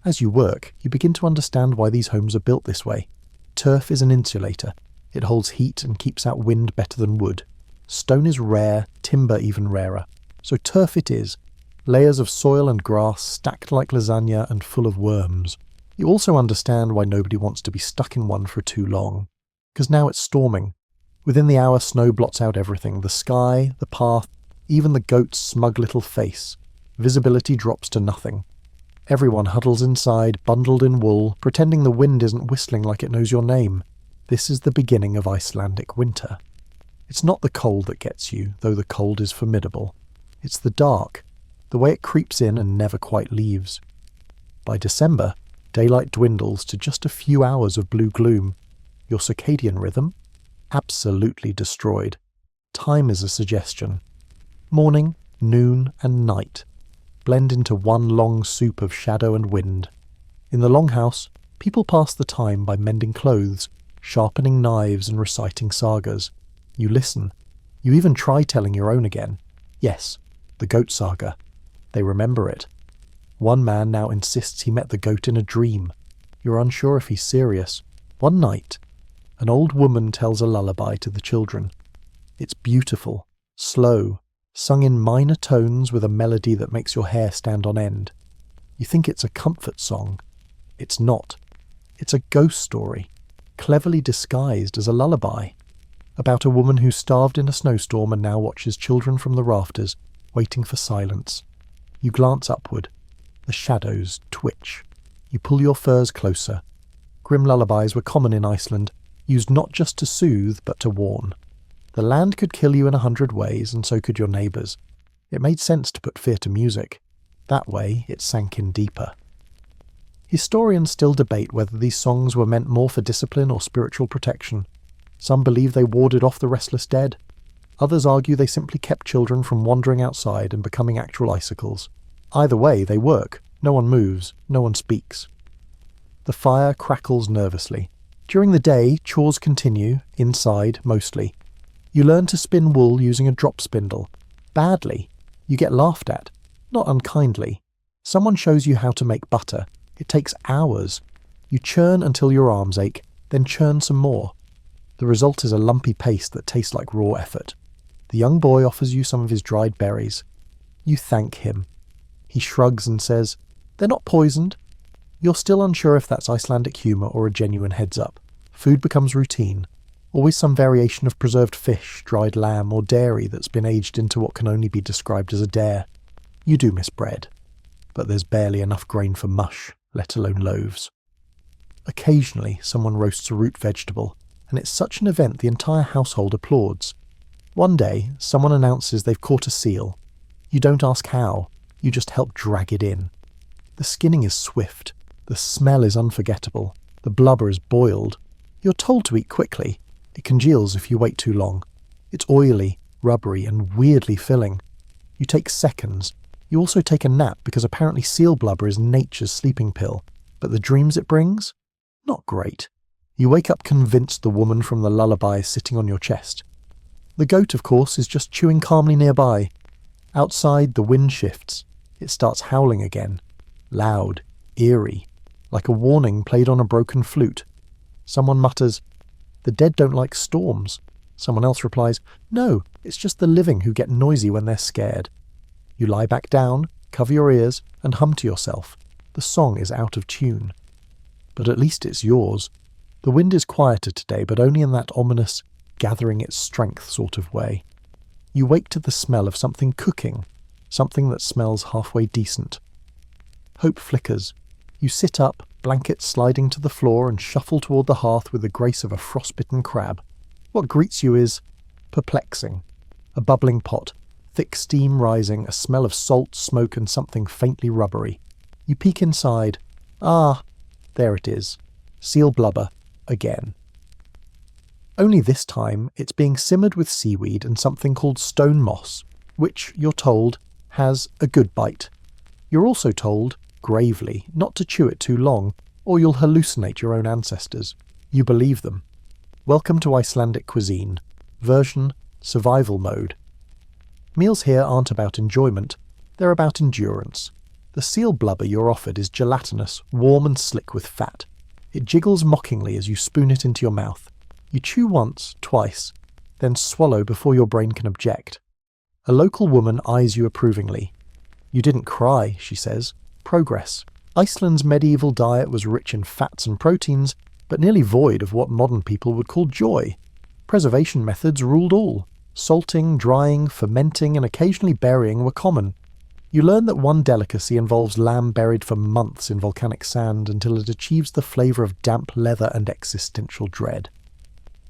As you work, you begin to understand why these homes are built this way. Turf is an insulator. It holds heat and keeps out wind better than wood. Stone is rare, timber even rarer. So turf it is. Layers of soil and grass stacked like lasagna and full of worms. You also understand why nobody wants to be stuck in one for too long. Because now it's storming. Within the hour, snow blots out everything. The sky, the path, even the goat's smug little face. Visibility drops to nothing. Everyone huddles inside, bundled in wool, pretending the wind isn't whistling like it knows your name. This is the beginning of Icelandic winter. It's not the cold that gets you, though the cold is formidable. It's the dark, the way it creeps in and never quite leaves. By December, daylight dwindles to just a few hours of blue gloom. Your circadian rhythm? Absolutely destroyed. Time is a suggestion. Morning, noon, and night blend into one long soup of shadow and wind. In the longhouse, people pass the time by mending clothes, sharpening knives and reciting sagas. You listen. You even try telling your own again. Yes, the goat saga. They remember it. One man now insists he met the goat in a dream. You're unsure if he's serious. One night, an old woman tells a lullaby to the children. It's beautiful, slow, sung in minor tones with a melody that makes your hair stand on end. You think it's a comfort song. It's not. It's a ghost story, cleverly disguised as a lullaby, about a woman who starved in a snowstorm and now watches children from the rafters, waiting for silence. You glance upward. The shadows twitch. You pull your furs closer. Grim lullabies were common in Iceland, used not just to soothe, but to warn. The land could kill you in 100 ways, and so could your neighbours. It made sense to put fear to music. That way, it sank in deeper. Historians still debate whether these songs were meant more for discipline or spiritual protection. Some believe they warded off the restless dead. Others argue they simply kept children from wandering outside and becoming actual icicles. Either way, they work. No one moves. No one speaks. The fire crackles nervously. During the day, chores continue, inside mostly. You learn to spin wool using a drop spindle. Badly. You get laughed at. Not unkindly. Someone shows you how to make butter. It takes hours. You churn until your arms ache, then churn some more. The result is a lumpy paste that tastes like raw effort. The young boy offers you some of his dried berries. You thank him. He shrugs and says, "They're not poisoned." You're still unsure if that's Icelandic humour or a genuine heads-up. Food becomes routine. Always some variation of preserved fish, dried lamb, or dairy that's been aged into what can only be described as a dare. You do miss bread, but there's barely enough grain for mush, let alone loaves. Occasionally, someone roasts a root vegetable, and it's such an event the entire household applauds. One day, someone announces they've caught a seal. You don't ask how, you just help drag it in. The skinning is swift, the smell is unforgettable, the blubber is boiled. You're told to eat quickly. It congeals if you wait too long. It's oily, rubbery, and weirdly filling. You take seconds. You also take a nap because apparently seal blubber is nature's sleeping pill. But the dreams it brings? Not great. You wake up convinced the woman from the lullaby is sitting on your chest. The goat, of course, is just chewing calmly nearby. Outside, the wind shifts. It starts howling again. Loud, eerie, like a warning played on a broken flute. Someone mutters, "The dead don't like storms." Someone else replies, "No, it's just the living who get noisy when they're scared." You lie back down, cover your ears, and hum to yourself. The song is out of tune. But at least it's yours. The wind is quieter today, but only in that ominous, gathering its strength sort of way. You wake to the smell of something cooking, something that smells halfway decent. Hope flickers. You sit up, blankets sliding to the floor, and shuffle toward the hearth with the grace of a frostbitten crab. What greets you is perplexing. A bubbling pot, thick steam rising, a smell of salt, smoke, and something faintly rubbery. You peek inside. Ah, there it is. Seal blubber, again. Only this time, it's being simmered with seaweed and something called stone moss, which, you're told, has a good bite. You're also told, gravely, not to chew it too long, or you'll hallucinate your own ancestors. You believe them. Welcome to Icelandic cuisine. Version, survival mode. Meals here aren't about enjoyment, they're about endurance. The seal blubber you're offered is gelatinous, warm and slick with fat. It jiggles mockingly as you spoon it into your mouth. You chew once, twice, then swallow before your brain can object. A local woman eyes you approvingly. "You didn't cry," she says. "Progress." Iceland's medieval diet was rich in fats and proteins, but nearly void of what modern people would call joy. Preservation methods ruled all. Salting, drying, fermenting, and occasionally burying were common. You learn that one delicacy involves lamb buried for months in volcanic sand until it achieves the flavour of damp leather and existential dread.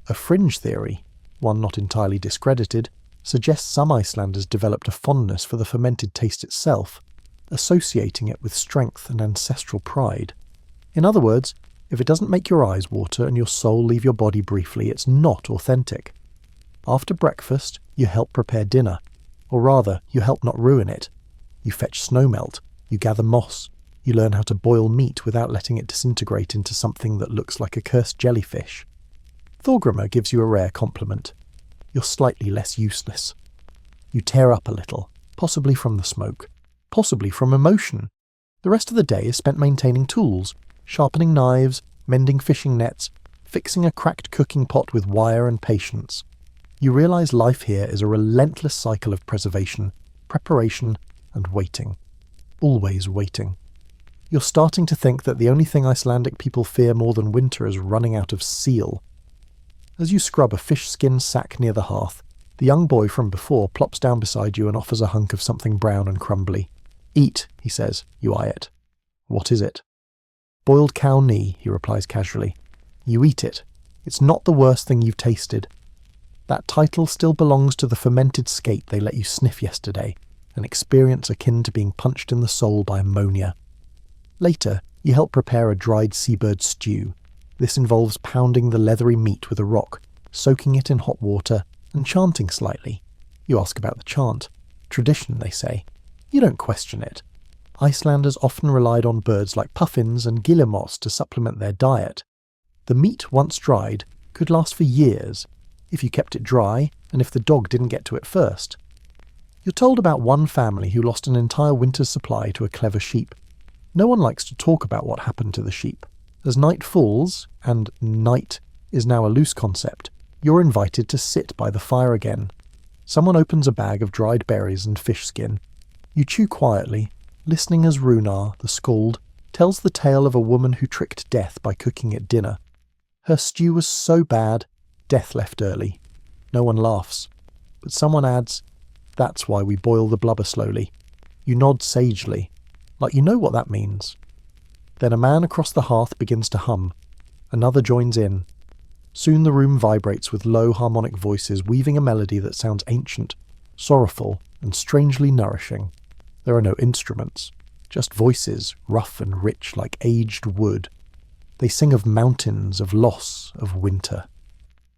A fringe theory, one not entirely discredited, suggests some Icelanders developed a fondness for the fermented taste itself, associating it with strength and ancestral pride. In other words, if it doesn't make your eyes water and your soul leave your body briefly, it's not authentic. After breakfast, you help prepare dinner, or rather, you help not ruin it. You fetch snowmelt, you gather moss, you learn how to boil meat without letting it disintegrate into something that looks like a cursed jellyfish. Thorgrimr gives you a rare compliment. You're slightly less useless. You tear up a little, possibly from the smoke, possibly from emotion. The rest of the day is spent maintaining tools, sharpening knives, mending fishing nets, fixing a cracked cooking pot with wire and patience. You realise life here is a relentless cycle of preservation, preparation, and waiting. Always waiting. You're starting to think that the only thing Icelandic people fear more than winter is running out of seal. As you scrub a fish skin sack near the hearth, the young boy from before plops down beside you and offers a hunk of something brown and crumbly. "Eat," he says. You eye it. "What is it?" "Boiled cow knee," he replies casually. You eat it. It's not the worst thing you've tasted. That title still belongs to the fermented skate they let you sniff yesterday, an experience akin to being punched in the soul by ammonia. Later, you help prepare a dried seabird stew. This involves pounding the leathery meat with a rock, soaking it in hot water, and chanting slightly. You ask about the chant. Tradition, they say. You don't question it. Icelanders often relied on birds like puffins and guillemot to supplement their diet. The meat, once dried, could last for years, if you kept it dry and if the dog didn't get to it first. You're told about one family who lost an entire winter's supply to a clever sheep. No one likes to talk about what happened to the sheep. As night falls, and night is now a loose concept, you're invited to sit by the fire again. Someone opens a bag of dried berries and fish skin. You chew quietly, listening as Runar, the skald, tells the tale of a woman who tricked death by cooking it dinner. Her stew was so bad, death left early. No one laughs. But someone adds, "That's why we boil the blubber slowly." You nod sagely, like you know what that means. Then a man across the hearth begins to hum. Another joins in. Soon the room vibrates with low harmonic voices weaving a melody that sounds ancient, sorrowful, and strangely nourishing. There are no instruments, just voices, rough and rich like aged wood. They sing of mountains, of loss, of winter.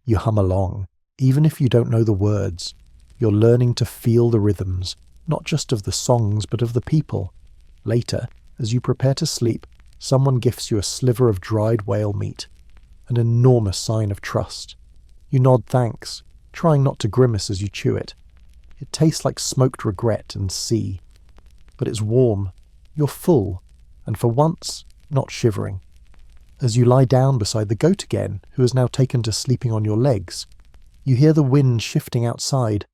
You hum along, even if you don't know the words. You're learning to feel the rhythms, not just of the songs but of the people. Later, as you prepare to sleep, someone gifts you a sliver of dried whale meat, an enormous sign of trust. You nod thanks, trying not to grimace as you chew it. It tastes like smoked regret and sea. But it's warm, you're full, and for once, not shivering. As you lie down beside the goat again, who has now taken to sleeping on your legs, you hear the wind shifting outside.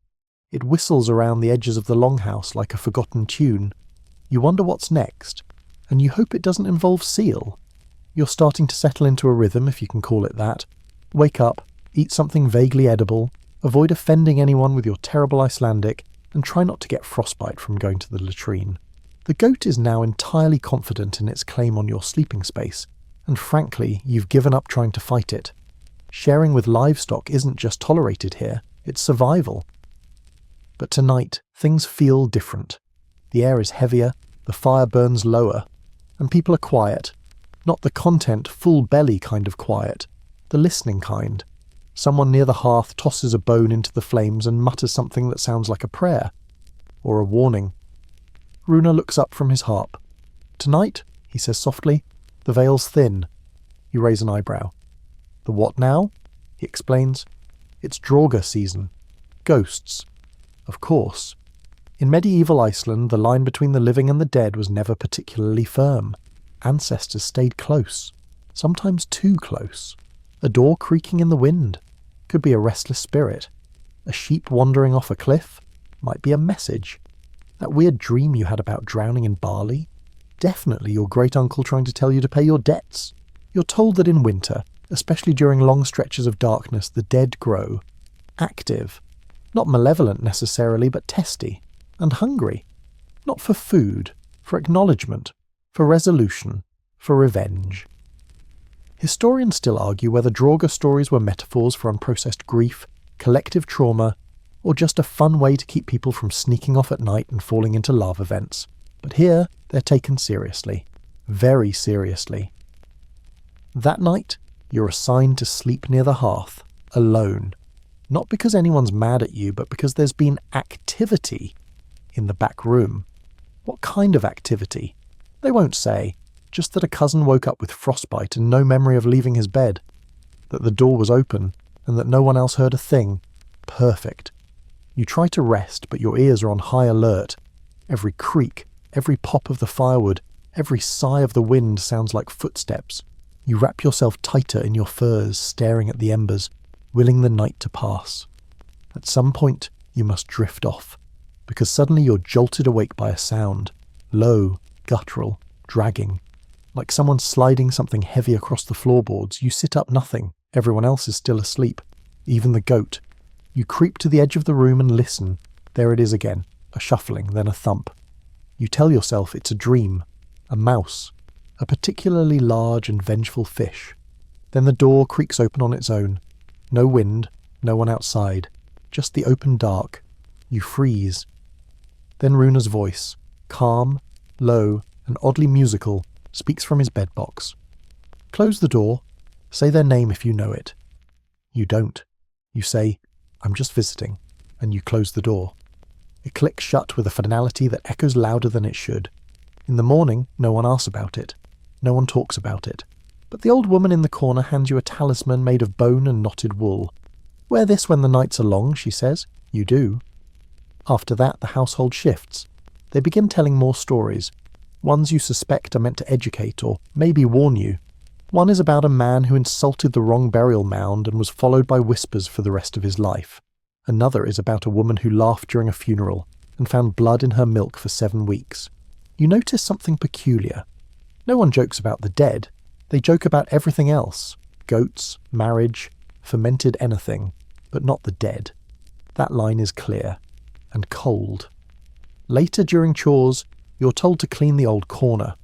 It whistles around the edges of the longhouse like a forgotten tune. You wonder what's next, and you hope it doesn't involve seal. You're starting to settle into a rhythm, if you can call it that. Wake up, eat something vaguely edible, avoid offending anyone with your terrible Icelandic, and try not to get frostbite from going to the latrine. The goat is now entirely confident in its claim on your sleeping space, and frankly, you've given up trying to fight it. Sharing with livestock isn't just tolerated here, it's survival. But tonight, things feel different. The air is heavier, the fire burns lower, and people are quiet. Not the content, full belly kind of quiet, the listening kind. Someone near the hearth tosses a bone into the flames and mutters something that sounds like a prayer, or a warning. Runa looks up from his harp. "Tonight," he says softly, "the veil's thin." You raise an eyebrow. "The what now?" He explains. "It's Draugr season. Ghosts. Of course. In medieval Iceland, the line between the living and the dead was never particularly firm. Ancestors stayed close, sometimes too close. A door creaking in the wind could be a restless spirit. A sheep wandering off a cliff might be a message. That weird dream you had about drowning in barley? Definitely your great-uncle trying to tell you to pay your debts. You're told that in winter, especially during long stretches of darkness, the dead grow. Active. Not malevolent necessarily, but testy. And hungry. Not for food, for acknowledgement, for resolution, for revenge. Historians still argue whether Draugr stories were metaphors for unprocessed grief, collective trauma, or just a fun way to keep people from sneaking off at night and falling into lava vents. But here, they're taken seriously. Very seriously. That night, you're assigned to sleep near the hearth, alone. Not because anyone's mad at you, but because there's been activity in the back room. What kind of activity? They won't say, just that a cousin woke up with frostbite and no memory of leaving his bed. that the door was open, and that no one else heard a thing. Perfect. You try to rest, but your ears are on high alert. Every creak, every pop of the firewood, every sigh of the wind sounds like footsteps. You wrap yourself tighter in your furs, staring at the embers, willing the night to pass. At some point, you must drift off, because suddenly you're jolted awake by a sound, low, guttural, dragging. Like someone sliding something heavy across the floorboards. You sit up nothing. Everyone else is still asleep. Even the goat. You creep to the edge of the room and listen. There it is again. A shuffling, then a thump. You tell yourself it's a dream. A mouse. A particularly large and vengeful fish. Then the door creaks open on its own. No wind, no one outside. Just the open dark. You freeze. Then Runa's voice, calm, low, and oddly musical, speaks from his bedbox. Close the door. Say their name if you know it. You don't. You say, I'm just visiting, and you close the door. It clicks shut with a finality that echoes louder than it should. In the morning, no one asks about it. No one talks about it. But the old woman in the corner hands you a talisman made of bone and knotted wool. Wear this when the nights are long, she says. You do. After that, the household shifts. They begin telling more stories. Ones you suspect are meant to educate or maybe warn you. One is about a man who insulted the wrong burial mound and was followed by whispers for the rest of his life. Another is about a woman who laughed during a funeral and found blood in her milk for 7 weeks. You notice something peculiar. No one jokes about the dead. They joke about everything else. Goats, marriage, fermented anything, but not the dead. That line is clear. And cold. Later during chores, you're told to clean the old corner.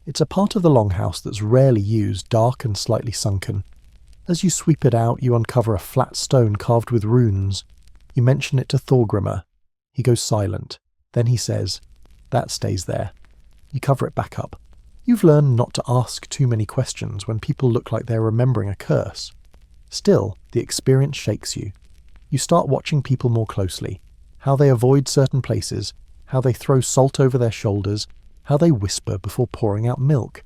It's a part of the longhouse that's rarely used, dark and slightly sunken. As you sweep it out, you uncover a flat stone carved with runes. You mention it to Thorgrimr. He goes silent. Then he says, that stays there. You cover it back up. You've learned not to ask too many questions when people look like they're remembering a curse. Still, the experience shakes you. You start watching people more closely. How they avoid certain places, how they throw salt over their shoulders, how they whisper before pouring out milk.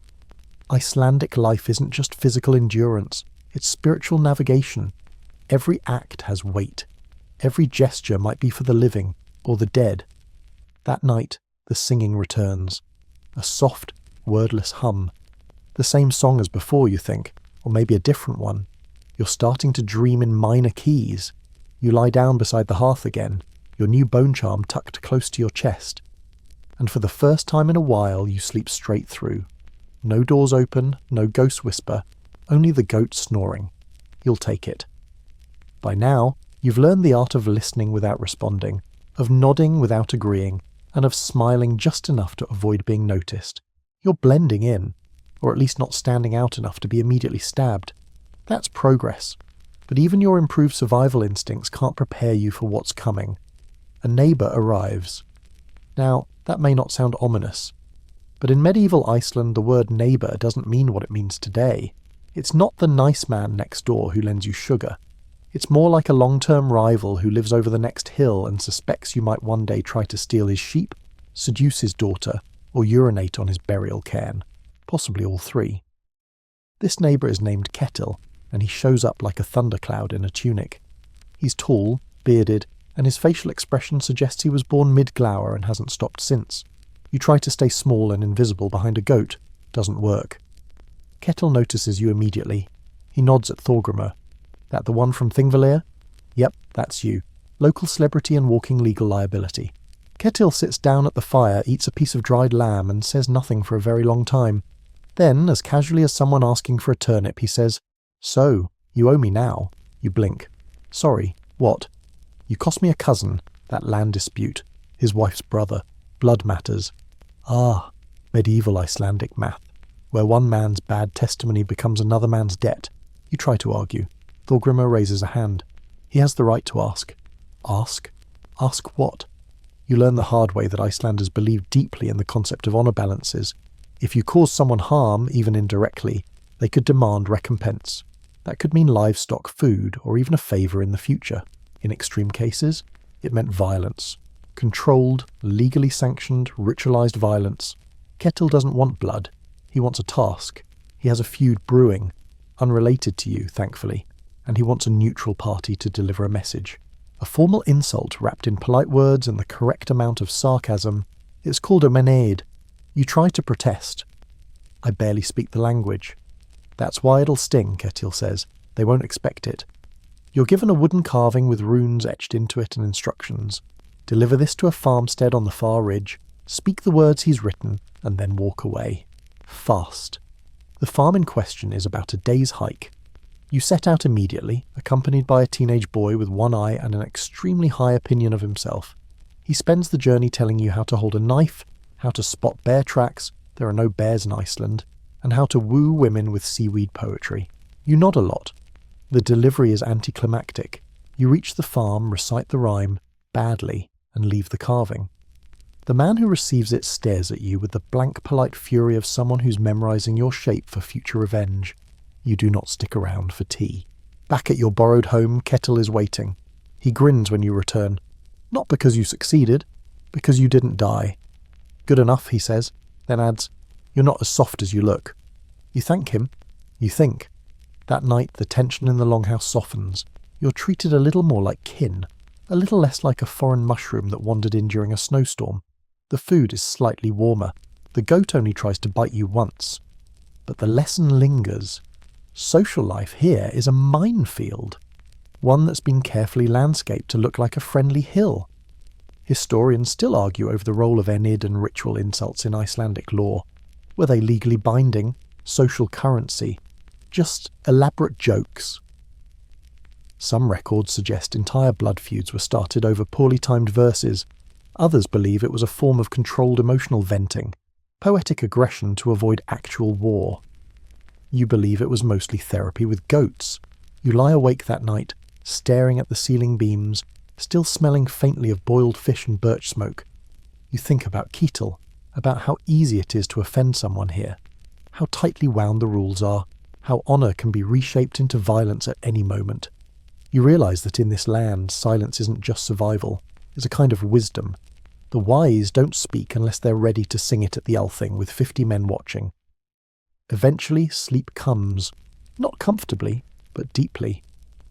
Icelandic life isn't just physical endurance, it's spiritual navigation. Every act has weight. Every gesture might be for the living or the dead. That night, the singing returns. A soft, wordless hum. The same song as before, you think, or maybe a different one. You're starting to dream in minor keys. You lie down beside the hearth again, your new bone charm tucked close to your chest. And for the first time in a while, you sleep straight through. No doors open, no ghost whisper, only the goat snoring. You'll take it. By now, you've learned the art of listening without responding, of nodding without agreeing, and of smiling just enough to avoid being noticed. You're blending in, or at least not standing out enough to be immediately stabbed. That's progress. But even your improved survival instincts can't prepare you for what's coming. A neighbour arrives. Now, that may not sound ominous, but in medieval Iceland the word neighbour doesn't mean what it means today. It's not the nice man next door who lends you sugar. It's more like a long-term rival who lives over the next hill and suspects you might one day try to steal his sheep, seduce his daughter, or urinate on his burial cairn. Possibly all three. This neighbour is named Ketil, and he shows up like a thundercloud in a tunic. He's tall, bearded, and his facial expression suggests he was born mid-glower and hasn't stopped since. You try to stay small and invisible behind a goat. Doesn't work. Ketil notices you immediately. He nods at Thorgrimr. That the one from Thingvellir? Yep, that's you. Local celebrity and walking legal liability. Ketil sits down at the fire, eats a piece of dried lamb, and says nothing for a very long time. Then, as casually as someone asking for a turnip, he says, So, you owe me now. You blink. Sorry, what? You cost me a cousin, that land dispute, his wife's brother, blood matters. Ah, medieval Icelandic math, where one man's bad testimony becomes another man's debt. You try to argue. Thorgrimr raises a hand. He has the right to ask. Ask? Ask what? You learn the hard way that Icelanders believe deeply in the concept of honour balances. If you cause someone harm, even indirectly, they could demand recompense. That could mean livestock, food, or even a favour in the future. In extreme cases, it meant violence. Controlled, legally sanctioned, ritualized violence. Ketil doesn't want blood. He wants a task. He has a feud brewing. unrelated to you, thankfully, and he wants a neutral party to deliver a message. A formal insult wrapped in polite words and the correct amount of sarcasm. It's called a menade. You try to protest. I barely speak the language. That's why it'll sting, Ketil says. They won't expect it. You're given a wooden carving with runes etched into it and instructions. Deliver this to a farmstead on the far ridge, speak the words he's written, and then walk away. Fast. The farm in question is about a day's hike. You set out immediately, accompanied by a teenage boy with one eye and an extremely high opinion of himself. He spends the journey telling you how to hold a knife, how to spot bear tracks, there are no bears in Iceland, and how to woo women with seaweed poetry. You nod a lot. The delivery is anticlimactic. You reach the farm, recite the rhyme, badly, and leave the carving. The man who receives it stares at you with the blank polite fury of someone who's memorizing your shape for future revenge. You do not stick around for tea. Back at your borrowed home, Ketil is waiting. He grins when you return. Not because you succeeded, because you didn't die. Good enough, he says, then adds, you're not as soft as you look. You thank him. You think. That night, the tension in the longhouse softens. You're treated a little more like kin, a little less like a foreign mushroom that wandered in during a snowstorm. The food is slightly warmer. The goat only tries to bite you once. But the lesson lingers. Social life here is a minefield, one that's been carefully landscaped to look like a friendly hill. Historians still argue over the role of Enid and ritual insults in Icelandic law. Were they legally binding, social currency, just elaborate jokes? Some records suggest entire blood feuds were started over poorly timed verses. Others believe it was a form of controlled emotional venting, poetic aggression to avoid actual war. You believe it was mostly therapy with goats. You lie awake that night, staring at the ceiling beams, still smelling faintly of boiled fish and birch smoke. You think about Ketil, about how easy it is to offend someone here, how tightly wound the rules are, how honour can be reshaped into violence at any moment. You realise that in this land, silence isn't just survival, it's a kind of wisdom. The wise don't speak unless they're ready to sing it at the Althing with 50 men watching. Eventually, sleep comes, not comfortably, but deeply.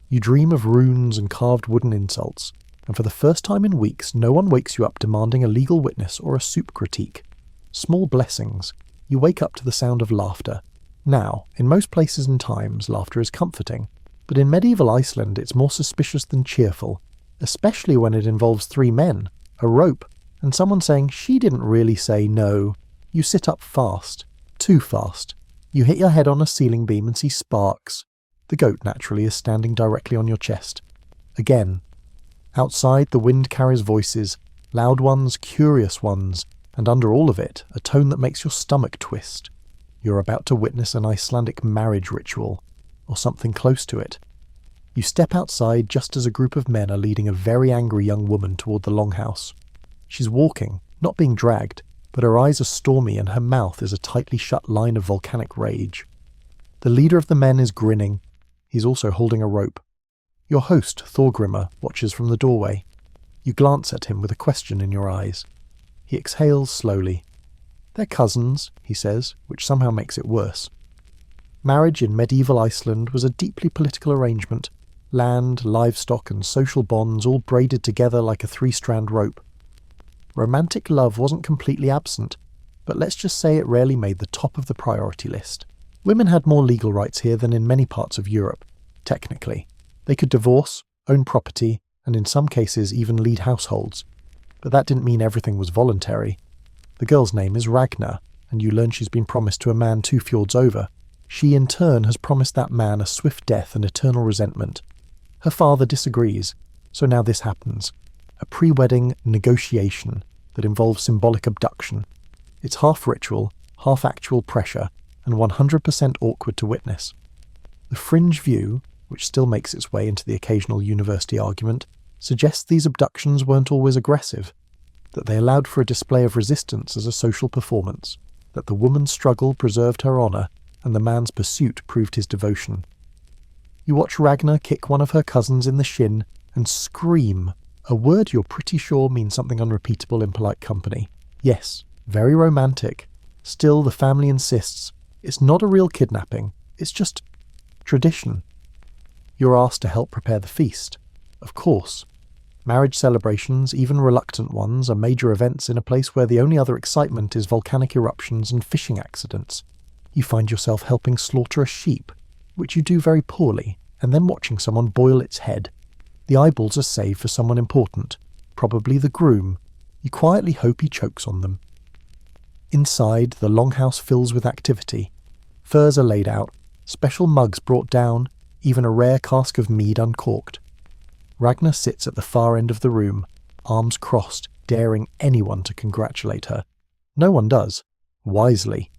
You dream of runes and carved wooden insults, and for the first time in weeks, no one wakes you up demanding a legal witness or a soup critique. Small blessings. You wake up to the sound of laughter. Now, in most places and times, laughter is comforting, but in medieval Iceland it's more suspicious than cheerful, especially when it involves 3 men, a rope, and someone saying she didn't really say no. You sit up fast. Too fast. You hit your head on a ceiling beam and see sparks. The goat, naturally, is standing directly on your chest. Again. Outside, the wind carries voices, loud ones, curious ones, and under all of it, a tone that makes your stomach twist. You're about to witness an Icelandic marriage ritual, or something close to it. You step outside just as a group of men are leading a very angry young woman toward the longhouse. She's walking, not being dragged, but her eyes are stormy and her mouth is a tightly shut line of volcanic rage. The leader of the men is grinning. He's also holding a rope. Your host, Thorgrimr, watches from the doorway. You glance at him with a question in your eyes. He exhales slowly. They're cousins, he says, which somehow makes it worse. Marriage in medieval Iceland was a deeply political arrangement. Land, livestock and social bonds all braided together like a 3-strand rope. Romantic love wasn't completely absent, but let's just say it rarely made the top of the priority list. Women had more legal rights here than in many parts of Europe, technically. They could divorce, own property, and in some cases even lead households. But that didn't mean everything was voluntary. The girl's name is Ragnar, and you learn she's been promised to a man 2 fjords over. She in turn has promised that man a swift death and eternal resentment. Her father disagrees, so now this happens. A pre-wedding negotiation that involves symbolic abduction. It's half ritual, half actual pressure, and 100% awkward to witness. The fringe view, which still makes its way into the occasional university argument, suggests these abductions weren't always aggressive, that they allowed for a display of resistance as a social performance, that the woman's struggle preserved her honour, and the man's pursuit proved his devotion. You watch Ragnar kick one of her cousins in the shin and scream, a word you're pretty sure means something unrepeatable in polite company. Yes, very romantic. Still, the family insists, it's not a real kidnapping, it's just tradition. You're asked to help prepare the feast. Of course. Marriage celebrations, even reluctant ones, are major events in a place where the only other excitement is volcanic eruptions and fishing accidents. You find yourself helping slaughter a sheep, which you do very poorly, and then watching someone boil its head. The eyeballs are saved for someone important, probably the groom. You quietly hope he chokes on them. Inside, the longhouse fills with activity. Furs are laid out, special mugs brought down, even a rare cask of mead uncorked. Ragnar sits at the far end of the room, arms crossed, daring anyone to congratulate her. No one does. Wisely.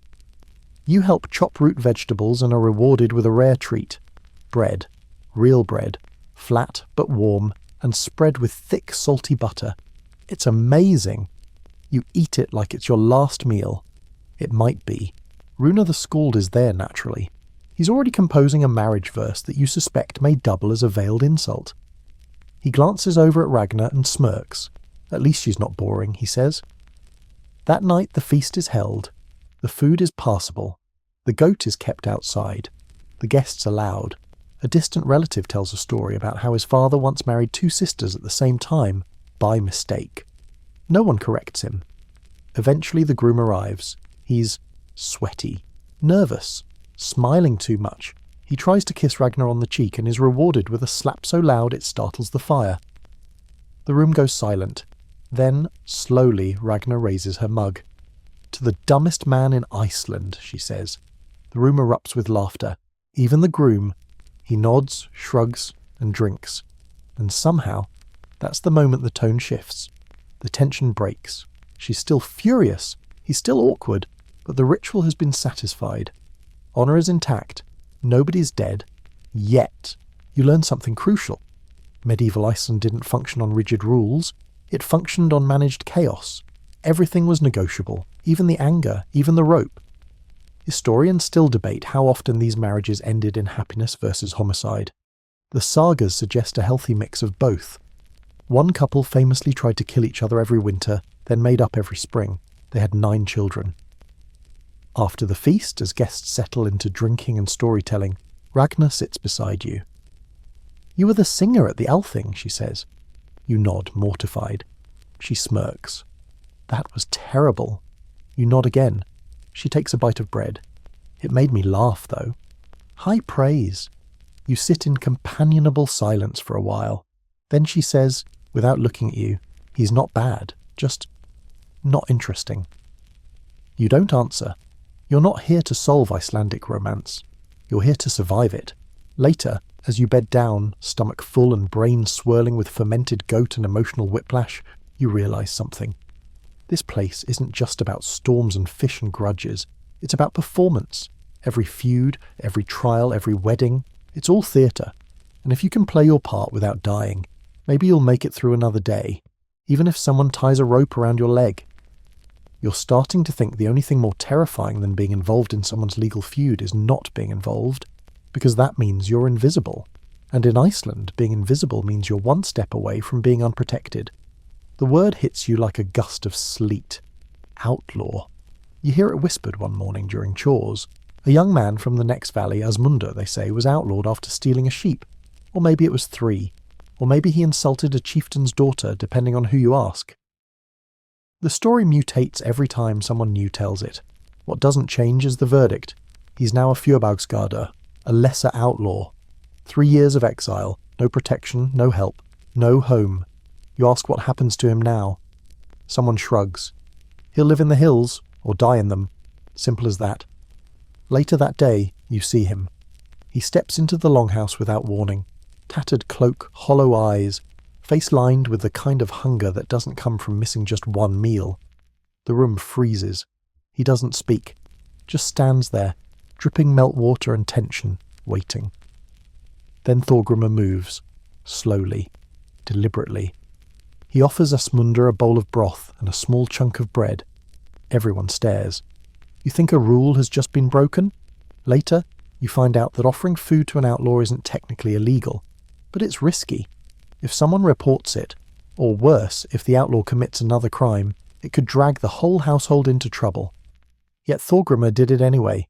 You help chop root vegetables and are rewarded with a rare treat. Bread. Real bread. Flat but warm, and spread with thick salty butter. It's amazing. You eat it like it's your last meal. It might be. Runa the Scald is there naturally. He's already composing a marriage verse that you suspect may double as a veiled insult. He glances over at Ragnar and smirks. At least she's not boring, he says. That night the feast is held. The food is passable. The goat is kept outside. The guests are loud. A distant relative tells a story about how his father once married two sisters at the same time, by mistake. No one corrects him. Eventually the groom arrives. He's sweaty, nervous, smiling too much. He tries to kiss Ragnar on the cheek and is rewarded with a slap so loud it startles the fire. The room goes silent. Then, slowly, Ragnar raises her mug. To the dumbest man in Iceland, she says. The room erupts with laughter. Even the groom. He nods, shrugs, and drinks. And somehow, that's the moment the tone shifts. The tension breaks. She's still furious. He's still awkward. But the ritual has been satisfied. Honour is intact. Nobody's dead. Yet. You learn something crucial. Medieval Iceland didn't function on rigid rules. It functioned on managed chaos. Everything was negotiable. Even the anger, even the rope. Historians still debate how often these marriages ended in happiness versus homicide. The sagas suggest a healthy mix of both. One couple famously tried to kill each other every winter, then made up every spring. They had 9 children. After the feast, as guests settle into drinking and storytelling, Ragnar sits beside you. You were the singer at the Althing, she says. You nod, mortified. She smirks. That was terrible. You nod again. She takes a bite of bread. It made me laugh, though. High praise. You sit in companionable silence for a while. Then she says, without looking at you, he's not bad, just not interesting. You don't answer. You're not here to solve Icelandic romance. You're here to survive it. Later, as you bed down, stomach full and brain swirling with fermented goat and emotional whiplash, you realise something. This place isn't just about storms and fish and grudges. It's about performance. Every feud, every trial, every wedding, it's all theatre. And if you can play your part without dying, maybe you'll make it through another day, even if someone ties a rope around your leg. You're starting to think the only thing more terrifying than being involved in someone's legal feud is not being involved, because that means you're invisible. And in Iceland, being invisible means you're one step away from being unprotected. The word hits you like a gust of sleet. Outlaw. You hear it whispered one morning during chores. A young man from the next valley, Asmundr, they say, was outlawed after stealing a sheep. Or maybe it was 3. Or maybe he insulted a chieftain's daughter, depending on who you ask. The story mutates every time someone new tells it. What doesn't change is the verdict. He's now a Fjorbaugskardr, a lesser outlaw. 3 years of exile, no protection, no help, no home. You ask what happens to him now. Someone shrugs. He'll live in the hills, or die in them. Simple as that. Later that day, you see him. He steps into the longhouse without warning. Tattered cloak, hollow eyes, face lined with the kind of hunger that doesn't come from missing just one meal. The room freezes. He doesn't speak, just stands there, dripping meltwater and tension, waiting. Then Thorgrimr moves, slowly, deliberately. He offers Asmundr a bowl of broth and a small chunk of bread. Everyone stares. You think a rule has just been broken? Later, you find out that offering food to an outlaw isn't technically illegal, but it's risky. If someone reports it, or worse, if the outlaw commits another crime, it could drag the whole household into trouble. Yet Thorgrimr did it anyway.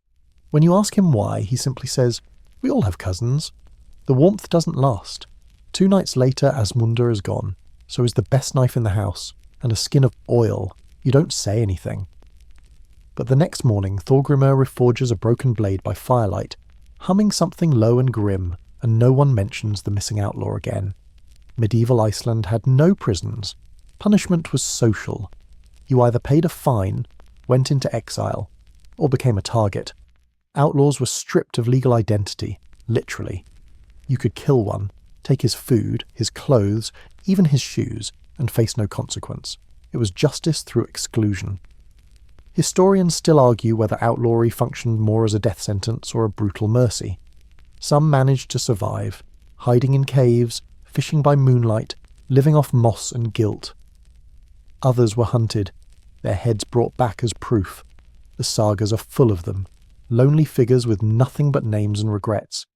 When you ask him why, he simply says, We all have cousins. The warmth doesn't last. 2 nights later, Asmunda is gone. So is the best knife in the house, and a skin of oil. You don't say anything. But the next morning, Thorgrimur reforges a broken blade by firelight, humming something low and grim, and no one mentions the missing outlaw again. Medieval Iceland had no prisons. Punishment was social. You either paid a fine, went into exile, or became a target. Outlaws were stripped of legal identity, literally. You could kill one, take his food, his clothes, even his shoes, and face no consequence. It was justice through exclusion. Historians still argue whether outlawry functioned more as a death sentence or a brutal mercy. Some managed to survive, hiding in caves, fishing by moonlight, living off moss and guilt. Others were hunted, their heads brought back as proof. The sagas are full of them, lonely figures with nothing but names and regrets.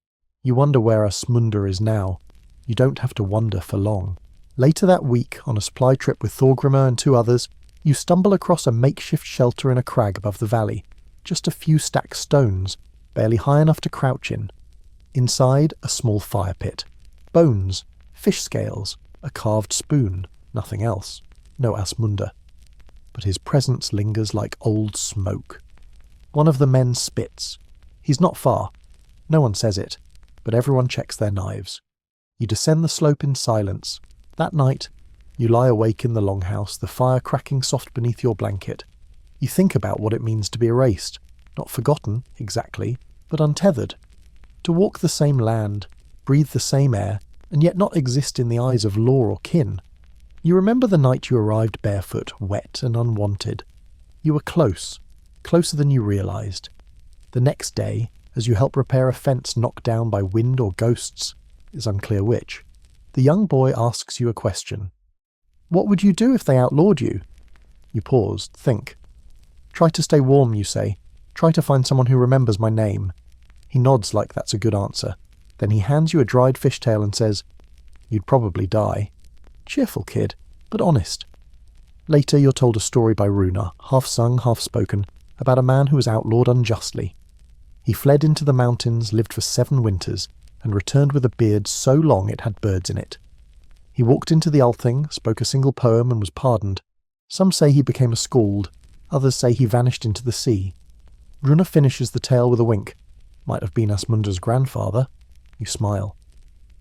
You wonder where Asmunda is now. You don't have to wonder for long. Later that week, on a supply trip with Thorgrimur and 2 others, you stumble across a makeshift shelter in a crag above the valley. Just a few stacked stones, barely high enough to crouch in. Inside, a small fire pit. Bones, fish scales, a carved spoon, nothing else. No Asmunda. But his presence lingers like old smoke. One of the men spits. He's not far. No one says it, but everyone checks their knives. You descend the slope in silence. That night, you lie awake in the longhouse, the fire cracking soft beneath your blanket. You think about what it means to be erased. Not forgotten, exactly, but untethered. To walk the same land, breathe the same air, and yet not exist in the eyes of law or kin. You remember the night you arrived barefoot, wet and unwanted. You were close, closer than you realized. The next day, as you help repair a fence knocked down by wind or ghosts, it's unclear which, the young boy asks you a question. What would you do if they outlawed you? You pause, think. Try to stay warm, you say. Try to find someone who remembers my name. He nods like that's a good answer. Then he hands you a dried fishtail and says, You'd probably die. Cheerful kid, but honest. Later you're told a story by Runa, half sung, half spoken, about a man who was outlawed unjustly. He fled into the mountains, lived for 7 winters, and returned with a beard so long it had birds in it. He walked into the Althing, spoke a single poem, and was pardoned. Some say he became a skald, others say he vanished into the sea. Runa finishes the tale with a wink. Might have been Asmunda's grandfather. You smile.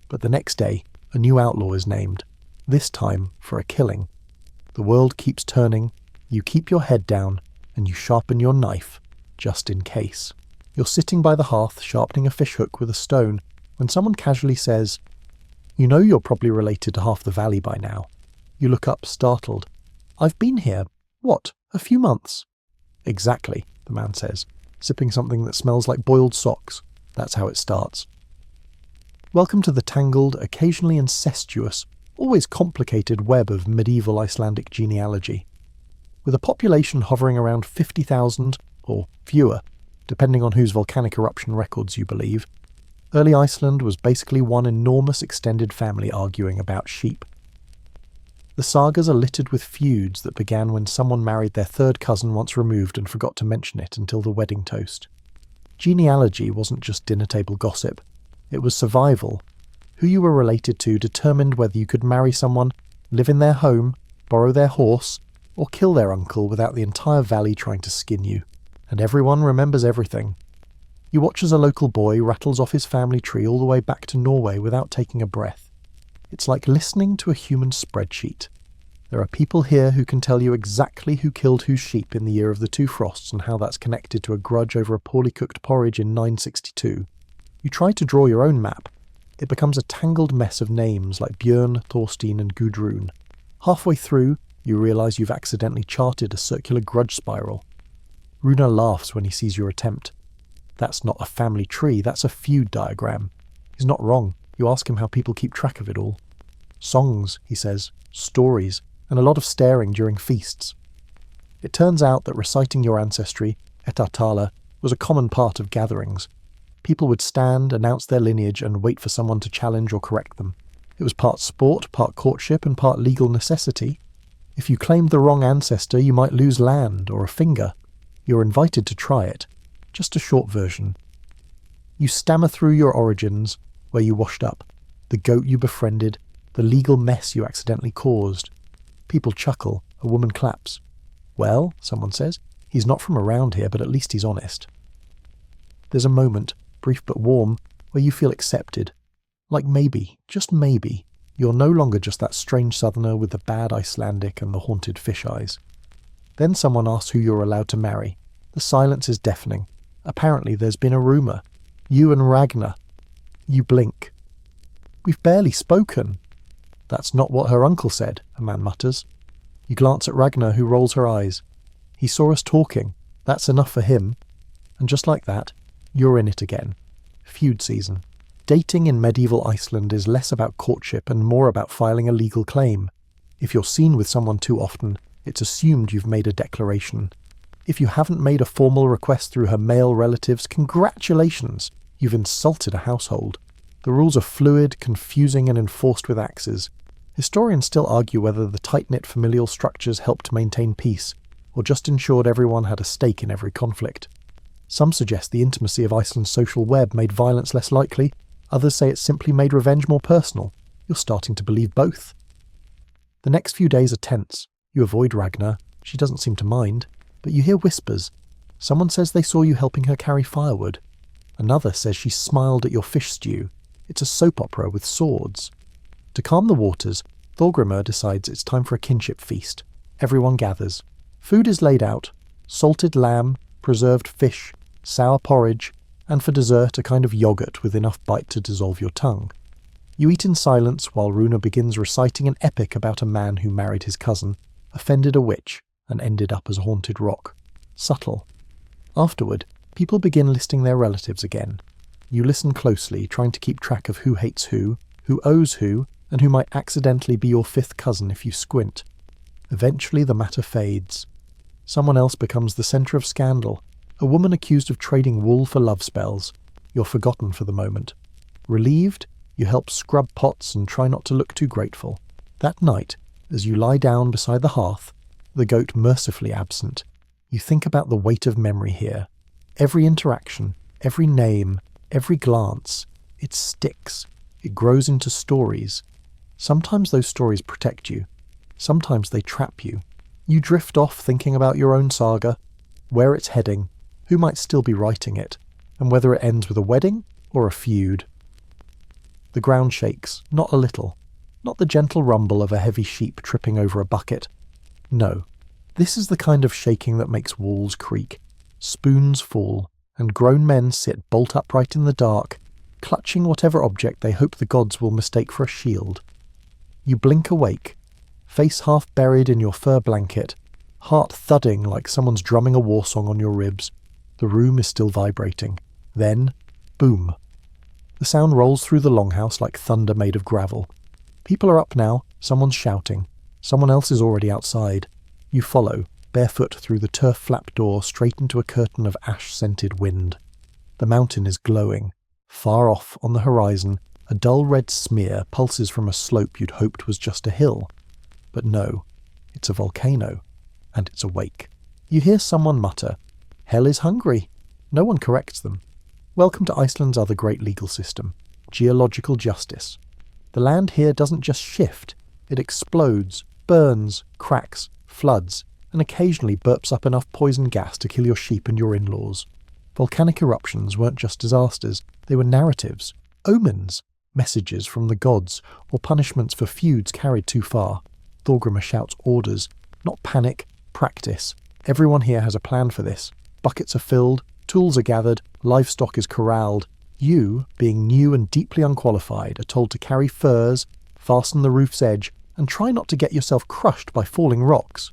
But the next day, a new outlaw is named, this time for a killing. The world keeps turning, you keep your head down, and you sharpen your knife, just in case. You're sitting by the hearth, sharpening a fishhook with a stone, when someone casually says, You know you're probably related to half the valley by now. You look up, startled. I've been here, what, a few months? Exactly, the man says, sipping something that smells like boiled socks. That's how it starts. Welcome to the tangled, occasionally incestuous, always complicated web of medieval Icelandic genealogy. With a population hovering around 50,000, or fewer, depending on whose volcanic eruption records you believe, early Iceland was basically one enormous extended family arguing about sheep. The sagas are littered with feuds that began when someone married their 3rd cousin once removed and forgot to mention it until the wedding toast. Genealogy wasn't just dinner table gossip. It was survival. Who you were related to determined whether you could marry someone, live in their home, borrow their horse, or kill their uncle without the entire valley trying to skin you. And everyone remembers everything. You watch as a local boy rattles off his family tree all the way back to Norway without taking a breath. It's like listening to a human spreadsheet. There are people here who can tell you exactly who killed whose sheep in the year of the 2 frosts and how that's connected to a grudge over a poorly cooked porridge in 962. You try to draw your own map. It becomes a tangled mess of names like Björn, Thorstein and Gudrun. Halfway through, you realise you've accidentally charted a circular grudge spiral. Runa laughs when he sees your attempt. That's not a family tree, that's a feud diagram. He's not wrong. You ask him how people keep track of it all. Songs, he says, stories, and a lot of staring during feasts. It turns out that reciting your ancestry, etatala, was a common part of gatherings. People would stand, announce their lineage, and wait for someone to challenge or correct them. It was part sport, part courtship, and part legal necessity. If you claimed the wrong ancestor, you might lose land or a finger. You're invited to try it. Just a short version. You stammer through your origins, where you washed up, the goat you befriended, the legal mess you accidentally caused. People chuckle, a woman claps. Well, someone says, he's not from around here, but at least he's honest. There's a moment, brief but warm, where you feel accepted. Like maybe, just maybe, you're no longer just that strange southerner with the bad Icelandic and the haunted fish eyes. Then someone asks who you're allowed to marry. The silence is deafening. Apparently there's been a rumour. You and Ragnar. You blink. We've barely spoken. That's not what her uncle said, a man mutters. You glance at Ragnar, who rolls her eyes. He saw us talking. That's enough for him. And just like that, you're in it again. Feud season. Dating in medieval Iceland is less about courtship and more about filing a legal claim. If you're seen with someone too often, it's assumed you've made a declaration. If you haven't made a formal request through her male relatives, congratulations! You've insulted a household. The rules are fluid, confusing, and enforced with axes. Historians still argue whether the tight-knit familial structures helped maintain peace, or just ensured everyone had a stake in every conflict. Some suggest the intimacy of Iceland's social web made violence less likely. Others say it simply made revenge more personal. You're starting to believe both. The next few days are tense. You avoid Ragnar. She doesn't seem to mind. But you hear whispers. Someone says they saw you helping her carry firewood. Another says she smiled at your fish stew. It's a soap opera with swords. To calm the waters, Thorgrimur decides it's time for a kinship feast. Everyone gathers. Food is laid out. Salted lamb, preserved fish, sour porridge, and for dessert a kind of yogurt with enough bite to dissolve your tongue. You eat in silence while Runa begins reciting an epic about a man who married his cousin, offended a witch, and ended up as a haunted rock. Subtle. Afterward, people begin listing their relatives again. You listen closely, trying to keep track of who hates who owes who, and who might accidentally be your fifth cousin if you squint. Eventually the matter fades. Someone else becomes the centre of scandal. A woman accused of trading wool for love spells. You're forgotten for the moment. Relieved, you help scrub pots and try not to look too grateful. That night, as you lie down beside the hearth, the goat mercifully absent, you think about the weight of memory here. Every interaction, every name, every glance, it sticks. It grows into stories. Sometimes those stories protect you. Sometimes they trap you. You drift off thinking about your own saga, where it's heading, who might still be writing it, and whether it ends with a wedding or a feud. The ground shakes, not a little. Not the gentle rumble of a heavy sheep tripping over a bucket. No, this is the kind of shaking that makes walls creak. Spoons fall, and grown men sit bolt upright in the dark, clutching whatever object they hope the gods will mistake for a shield. You blink awake, face half buried in your fur blanket, heart thudding like someone's drumming a war song on your ribs. The room is still vibrating. Then, boom. The sound rolls through the longhouse like thunder made of gravel. People are up now, someone's shouting. Someone else is already outside. You follow, barefoot through the turf-flapped door straight into a curtain of ash-scented wind. The mountain is glowing. Far off, on the horizon, a dull red smear pulses from a slope you'd hoped was just a hill. But no, it's a volcano, and it's awake. You hear someone mutter, "Hell is hungry." No one corrects them. Welcome to Iceland's other great legal system, geological justice. The land here doesn't just shift, it explodes, burns, cracks, floods, and occasionally burps up enough poison gas to kill your sheep and your in-laws. Volcanic eruptions weren't just disasters, they were narratives, omens, messages from the gods, or punishments for feuds carried too far. Thorgrimur shouts orders, not panic, practice. Everyone here has a plan for this. Buckets are filled, tools are gathered, livestock is corralled. You, being new and deeply unqualified, are told to carry furs, fasten the roof's edge, and try not to get yourself crushed by falling rocks.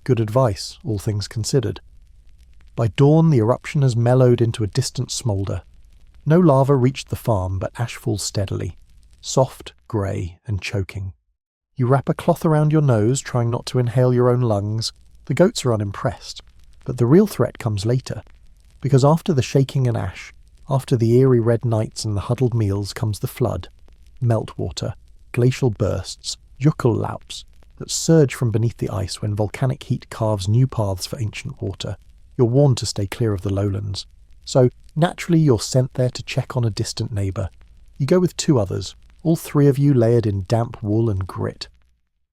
Good advice, all things considered. By dawn, the eruption has mellowed into a distant smoulder. No lava reached the farm, but ash falls steadily, soft, grey, and choking. You wrap a cloth around your nose, trying not to inhale your own lungs. The goats are unimpressed. But the real threat comes later, because after the shaking and ash, after the eerie red nights and the huddled meals comes the flood, meltwater, glacial bursts, jökullaups that surge from beneath the ice when volcanic heat carves new paths for ancient water. You're warned to stay clear of the lowlands. So, naturally you're sent there to check on a distant neighbour. You go with 2 others, all 3 of you layered in damp wool and grit.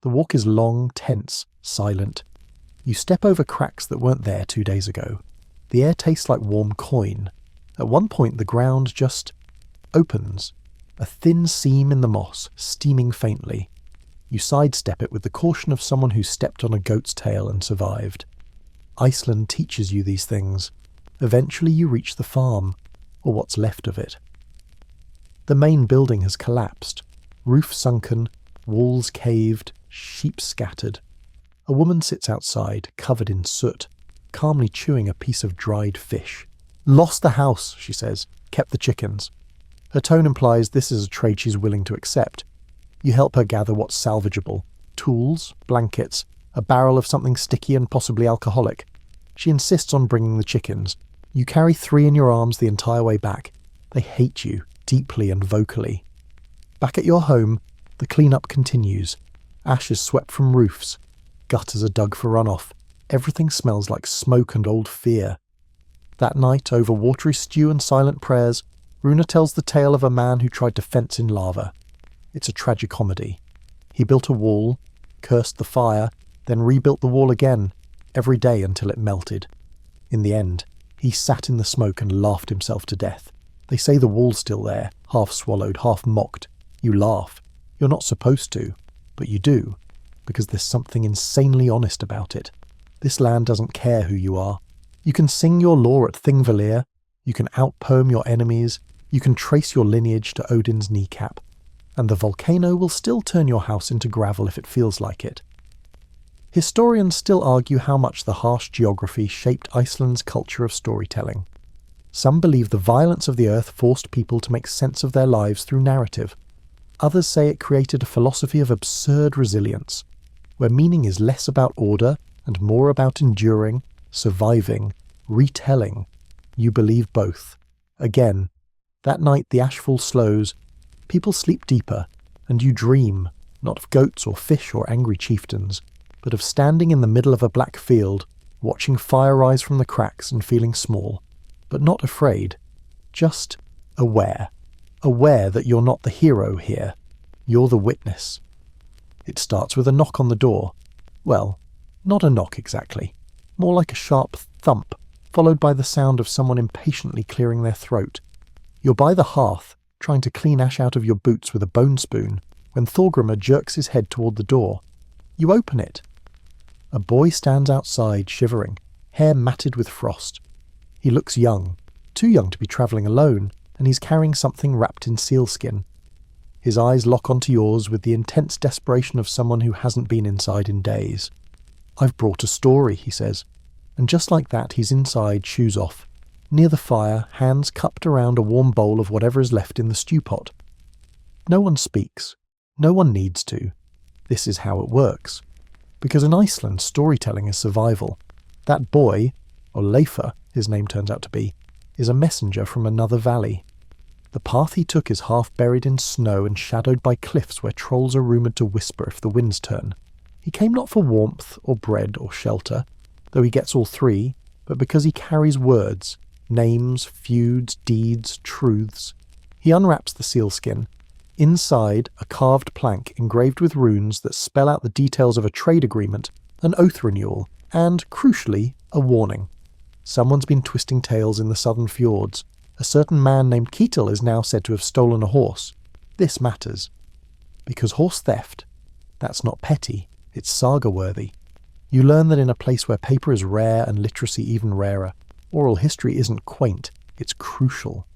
The walk is long, tense, silent. You step over cracks that weren't there 2 days ago. The air tastes like warm coin. At one point the ground just opens. A thin seam in the moss, steaming faintly. You sidestep it with the caution of someone who stepped on a goat's tail and survived. Iceland teaches you these things. Eventually you reach the farm, or what's left of it. The main building has collapsed. Roof sunken, walls caved, sheep scattered. A woman sits outside, covered in soot, calmly chewing a piece of dried fish. "Lost the house," she says, "kept the chickens." Her tone implies this is a trade she's willing to accept. You help her gather what's salvageable. Tools, blankets, a barrel of something sticky and possibly alcoholic. She insists on bringing the chickens. You carry 3 in your arms the entire way back. They hate you, deeply and vocally. Back at your home, the clean-up continues. Ash is swept from roofs. Gutters are dug for runoff. Everything smells like smoke and old fear. That night, over watery stew and silent prayers, Runa tells the tale of a man who tried to fence in lava. It's a tragicomedy. He built a wall, cursed the fire, then rebuilt the wall again, every day until it melted. In the end, he sat in the smoke and laughed himself to death. They say the wall's still there, half swallowed, half mocked. You laugh. You're not supposed to, but you do, because there's something insanely honest about it. This land doesn't care who you are. You can sing your lore at Thingvellir, you can outpoem your enemies, you can trace your lineage to Odin's kneecap, and the volcano will still turn your house into gravel if it feels like it. Historians still argue how much the harsh geography shaped Iceland's culture of storytelling. Some believe the violence of the earth forced people to make sense of their lives through narrative. Others say it created a philosophy of absurd resilience, where meaning is less about order and more about enduring, surviving, retelling. You believe both. Again, that night the ashfall slows, people sleep deeper, and you dream, not of goats or fish or angry chieftains, but of standing in the middle of a black field, watching fire rise from the cracks and feeling small, but not afraid, just aware. Aware that you're not the hero here, you're the witness. It starts with a knock on the door. Well, not a knock exactly, more like a sharp thump, followed by the sound of someone impatiently clearing their throat. You're by the hearth, trying to clean ash out of your boots with a bone spoon, when Thorgrimur jerks his head toward the door. You open it. A boy stands outside, shivering, hair matted with frost. He looks young, too young to be travelling alone, and he's carrying something wrapped in sealskin. His eyes lock onto yours with the intense desperation of someone who hasn't been inside in days. "I've brought a story," he says, and just like that he's inside, shoes off, near the fire, hands cupped around a warm bowl of whatever is left in the stew pot. No one speaks. No one needs to. This is how it works. Because in Iceland, storytelling is survival. That boy, or Leifur, his name turns out to be, is a messenger from another valley. The path he took is half buried in snow and shadowed by cliffs where trolls are rumoured to whisper if the winds turn. He came not for warmth or bread or shelter, though he gets all 3, but because he carries words, names, feuds, deeds, truths. He unwraps the sealskin. Inside, a carved plank engraved with runes that spell out the details of a trade agreement, an oath renewal, and, crucially, a warning. Someone's been twisting tales in the southern fjords. A certain man named Ketil is now said to have stolen a horse. This matters. Because horse theft, that's not petty, it's saga-worthy. You learn that in a place where paper is rare and literacy even rarer, oral history isn't quaint, it's crucial.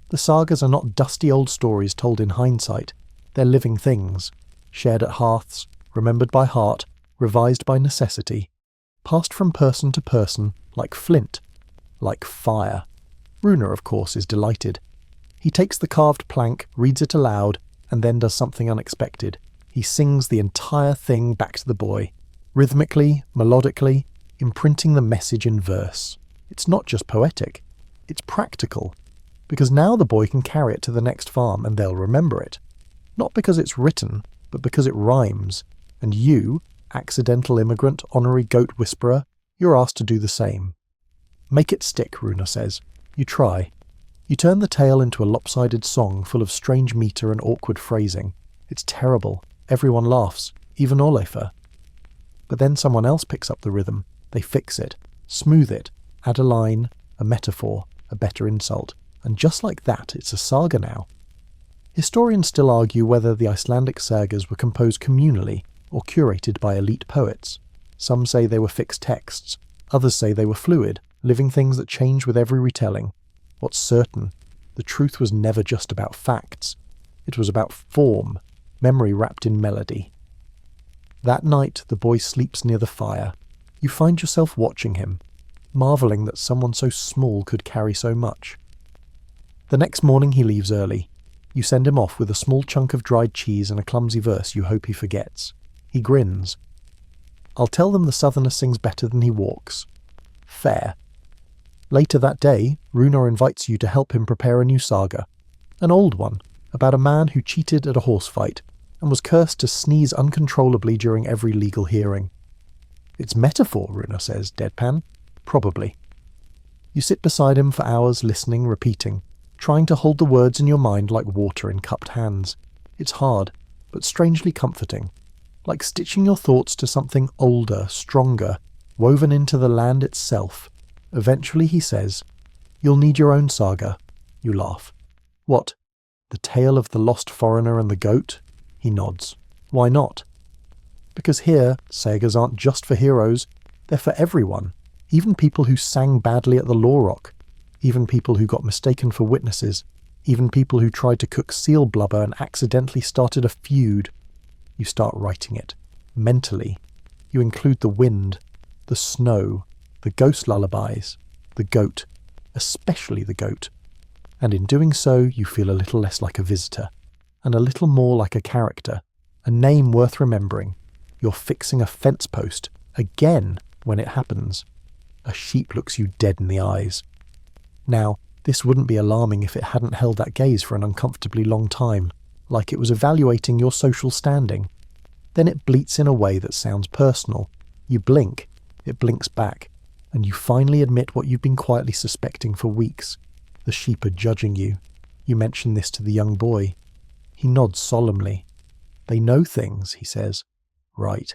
The sagas are not dusty old stories told in hindsight. They're living things, shared at hearths, remembered by heart, revised by necessity, passed from person to person, like flint, like fire. Runa, of course, is delighted. He takes the carved plank, reads it aloud, and then does something unexpected. He sings the entire thing back to the boy, rhythmically, melodically, imprinting the message in verse. It's not just poetic, it's practical, because now the boy can carry it to the next farm and they'll remember it. Not because it's written, but because it rhymes, and you, accidental immigrant, honorary goat whisperer, you're asked to do the same. Make it stick, Runa says. You try. You turn the tale into a lopsided song full of strange meter and awkward phrasing. It's terrible. Everyone laughs, even Olefer. But then someone else picks up the rhythm. They fix it, smooth it, add a line, a metaphor, a better insult. And just like that, it's a saga now. Historians still argue whether the Icelandic sagas were composed communally or curated by elite poets. Some say they were fixed texts. Others say they were fluid, living things that change with every retelling. What's certain, the truth was never just about facts. It was about form, memory wrapped in melody. That night, the boy sleeps near the fire. You find yourself watching him, marvelling that someone so small could carry so much. The next morning he leaves early. You send him off with a small chunk of dried cheese and a clumsy verse you hope he forgets. He grins. I'll tell them the southerner sings better than he walks. Fair. Later that day, Runar invites you to help him prepare a new saga. An old one, about a man who cheated at a horse fight and was cursed to sneeze uncontrollably during every legal hearing. It's metaphor, Runar says, deadpan. Probably. You sit beside him for hours listening, repeating, trying to hold the words in your mind like water in cupped hands. It's hard, but strangely comforting. Like stitching your thoughts to something older, stronger, woven into the land itself. Eventually he says, "You'll need your own saga." You laugh. What? The tale of the lost foreigner and the goat? He nods. Why not? Because here, sagas aren't just for heroes, they're for everyone. Even people who sang badly at the Law Rock. Even people who got mistaken for witnesses. Even people who tried to cook seal blubber and accidentally started a feud. You start writing it. Mentally. You include the wind, the snow, the ghost lullabies, the goat, especially the goat. And in doing so, you feel a little less like a visitor, and a little more like a character, a name worth remembering. You're fixing a fence post, again, when it happens. A sheep looks you dead in the eyes. Now, this wouldn't be alarming if it hadn't held that gaze for an uncomfortably long time, like it was evaluating your social standing. Then it bleats in a way that sounds personal. You blink, it blinks back, and you finally admit what you've been quietly suspecting for weeks. The sheep are judging you. You mention this to the young boy. He nods solemnly. They know things, he says. Right.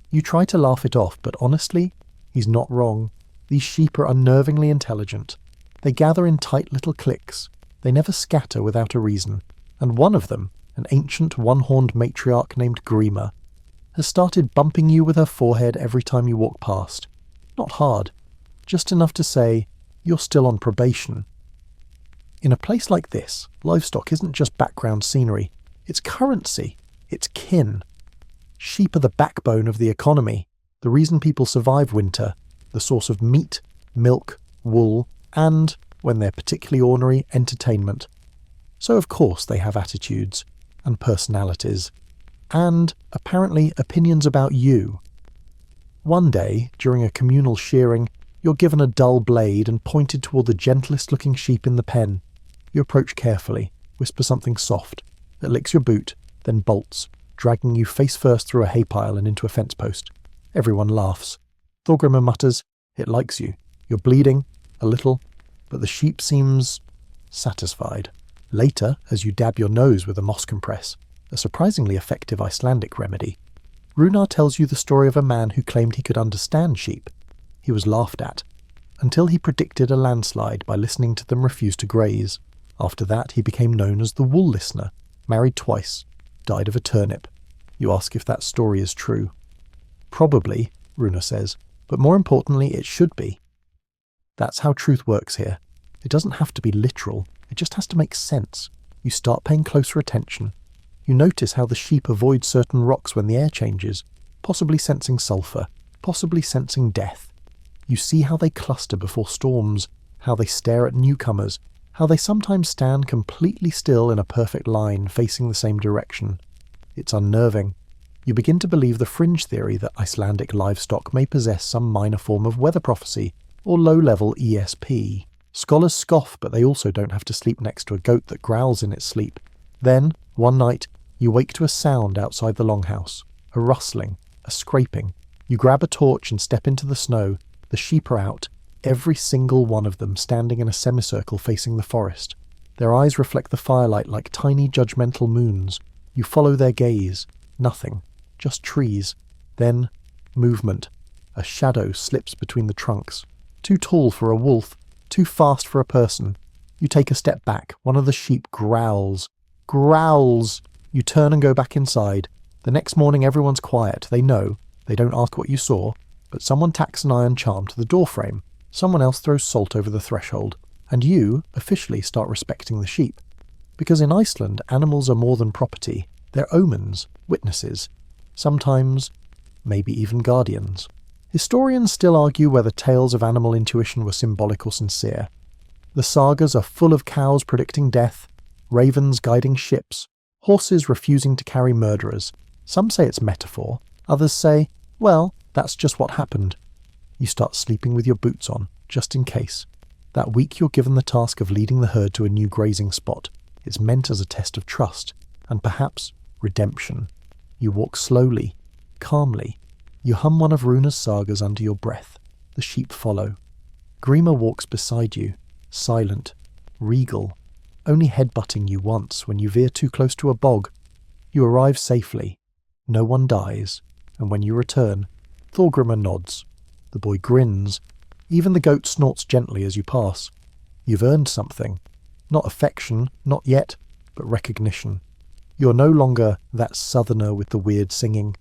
You try to laugh it off, but honestly, he's not wrong. These sheep are unnervingly intelligent. They gather in tight little cliques. They never scatter without a reason. And one of them, an ancient one-horned matriarch named Grima, has started bumping you with her forehead every time you walk past. Not hard. Just enough to say, you're still on probation. In a place like this, livestock isn't just background scenery. It's currency. It's kin. Sheep are the backbone of the economy, the reason people survive winter, the source of meat, milk, wool, and, when they're particularly ornery, entertainment. So of course they have attitudes, and personalities, and, apparently, opinions about you. One day, during a communal shearing, you're given a dull blade and pointed toward the gentlest-looking sheep in the pen. You approach carefully, whisper something soft. It licks your boot, then bolts, dragging you face first through a hay pile and into a fence post. Everyone laughs. Thorgrimr mutters, "It likes you. You're bleeding, a little," but the sheep seems satisfied. Later, as you dab your nose with a moss compress, a surprisingly effective Icelandic remedy, Runar tells you the story of a man who claimed he could understand sheep. He was laughed at, until he predicted a landslide by listening to them refuse to graze. After that, he became known as the Wool Listener, married twice, died of a turnip. You ask if that story is true. Probably, Runar says, but more importantly, it should be. That's how truth works here. It doesn't have to be literal, it just has to make sense. You start paying closer attention. You notice how the sheep avoid certain rocks when the air changes, possibly sensing sulphur, possibly sensing death. You see how they cluster before storms, how they stare at newcomers, how they sometimes stand completely still in a perfect line facing the same direction. It's unnerving. You begin to believe the fringe theory that Icelandic livestock may possess some minor form of weather prophecy, or low-level ESP. Scholars scoff, but they also don't have to sleep next to a goat that growls in its sleep. Then, one night, you wake to a sound outside the longhouse. A rustling, a scraping. You grab a torch and step into the snow. The sheep are out. every single one of them standing in a semicircle facing the forest. Their eyes reflect the firelight like tiny judgmental moons. You follow their gaze. Nothing. Just trees. Then, movement. A shadow slips between the trunks. Too tall for a wolf. Too fast for a person. You take a step back. One of the sheep growls. Growls! You turn and go back inside. The next morning everyone's quiet. They know. They don't ask what you saw. But someone tacks an iron charm to the doorframe. Someone else throws salt over the threshold. And you officially start respecting the sheep. Because in Iceland, animals are more than property. They're omens, witnesses. Sometimes, maybe even guardians. Historians still argue whether tales of animal intuition were symbolic or sincere. The sagas are full of cows predicting death, ravens guiding ships, horses refusing to carry murderers. Some say it's metaphor. Others say, well, that's just what happened. You start sleeping with your boots on, just in case. That week you're given the task of leading the herd to a new grazing spot. It's meant as a test of trust, and perhaps redemption. You walk slowly, calmly. You hum one of Runa's sagas under your breath. The sheep follow. Grima walks beside you, silent, regal, only headbutting you once when you veer too close to a bog. You arrive safely. No one dies, and when you return, Thorgrimr nods. The boy grins. Even the goat snorts gently as you pass. You've earned something. Not affection, not yet, but recognition. You're no longer that southerner with the weird singing.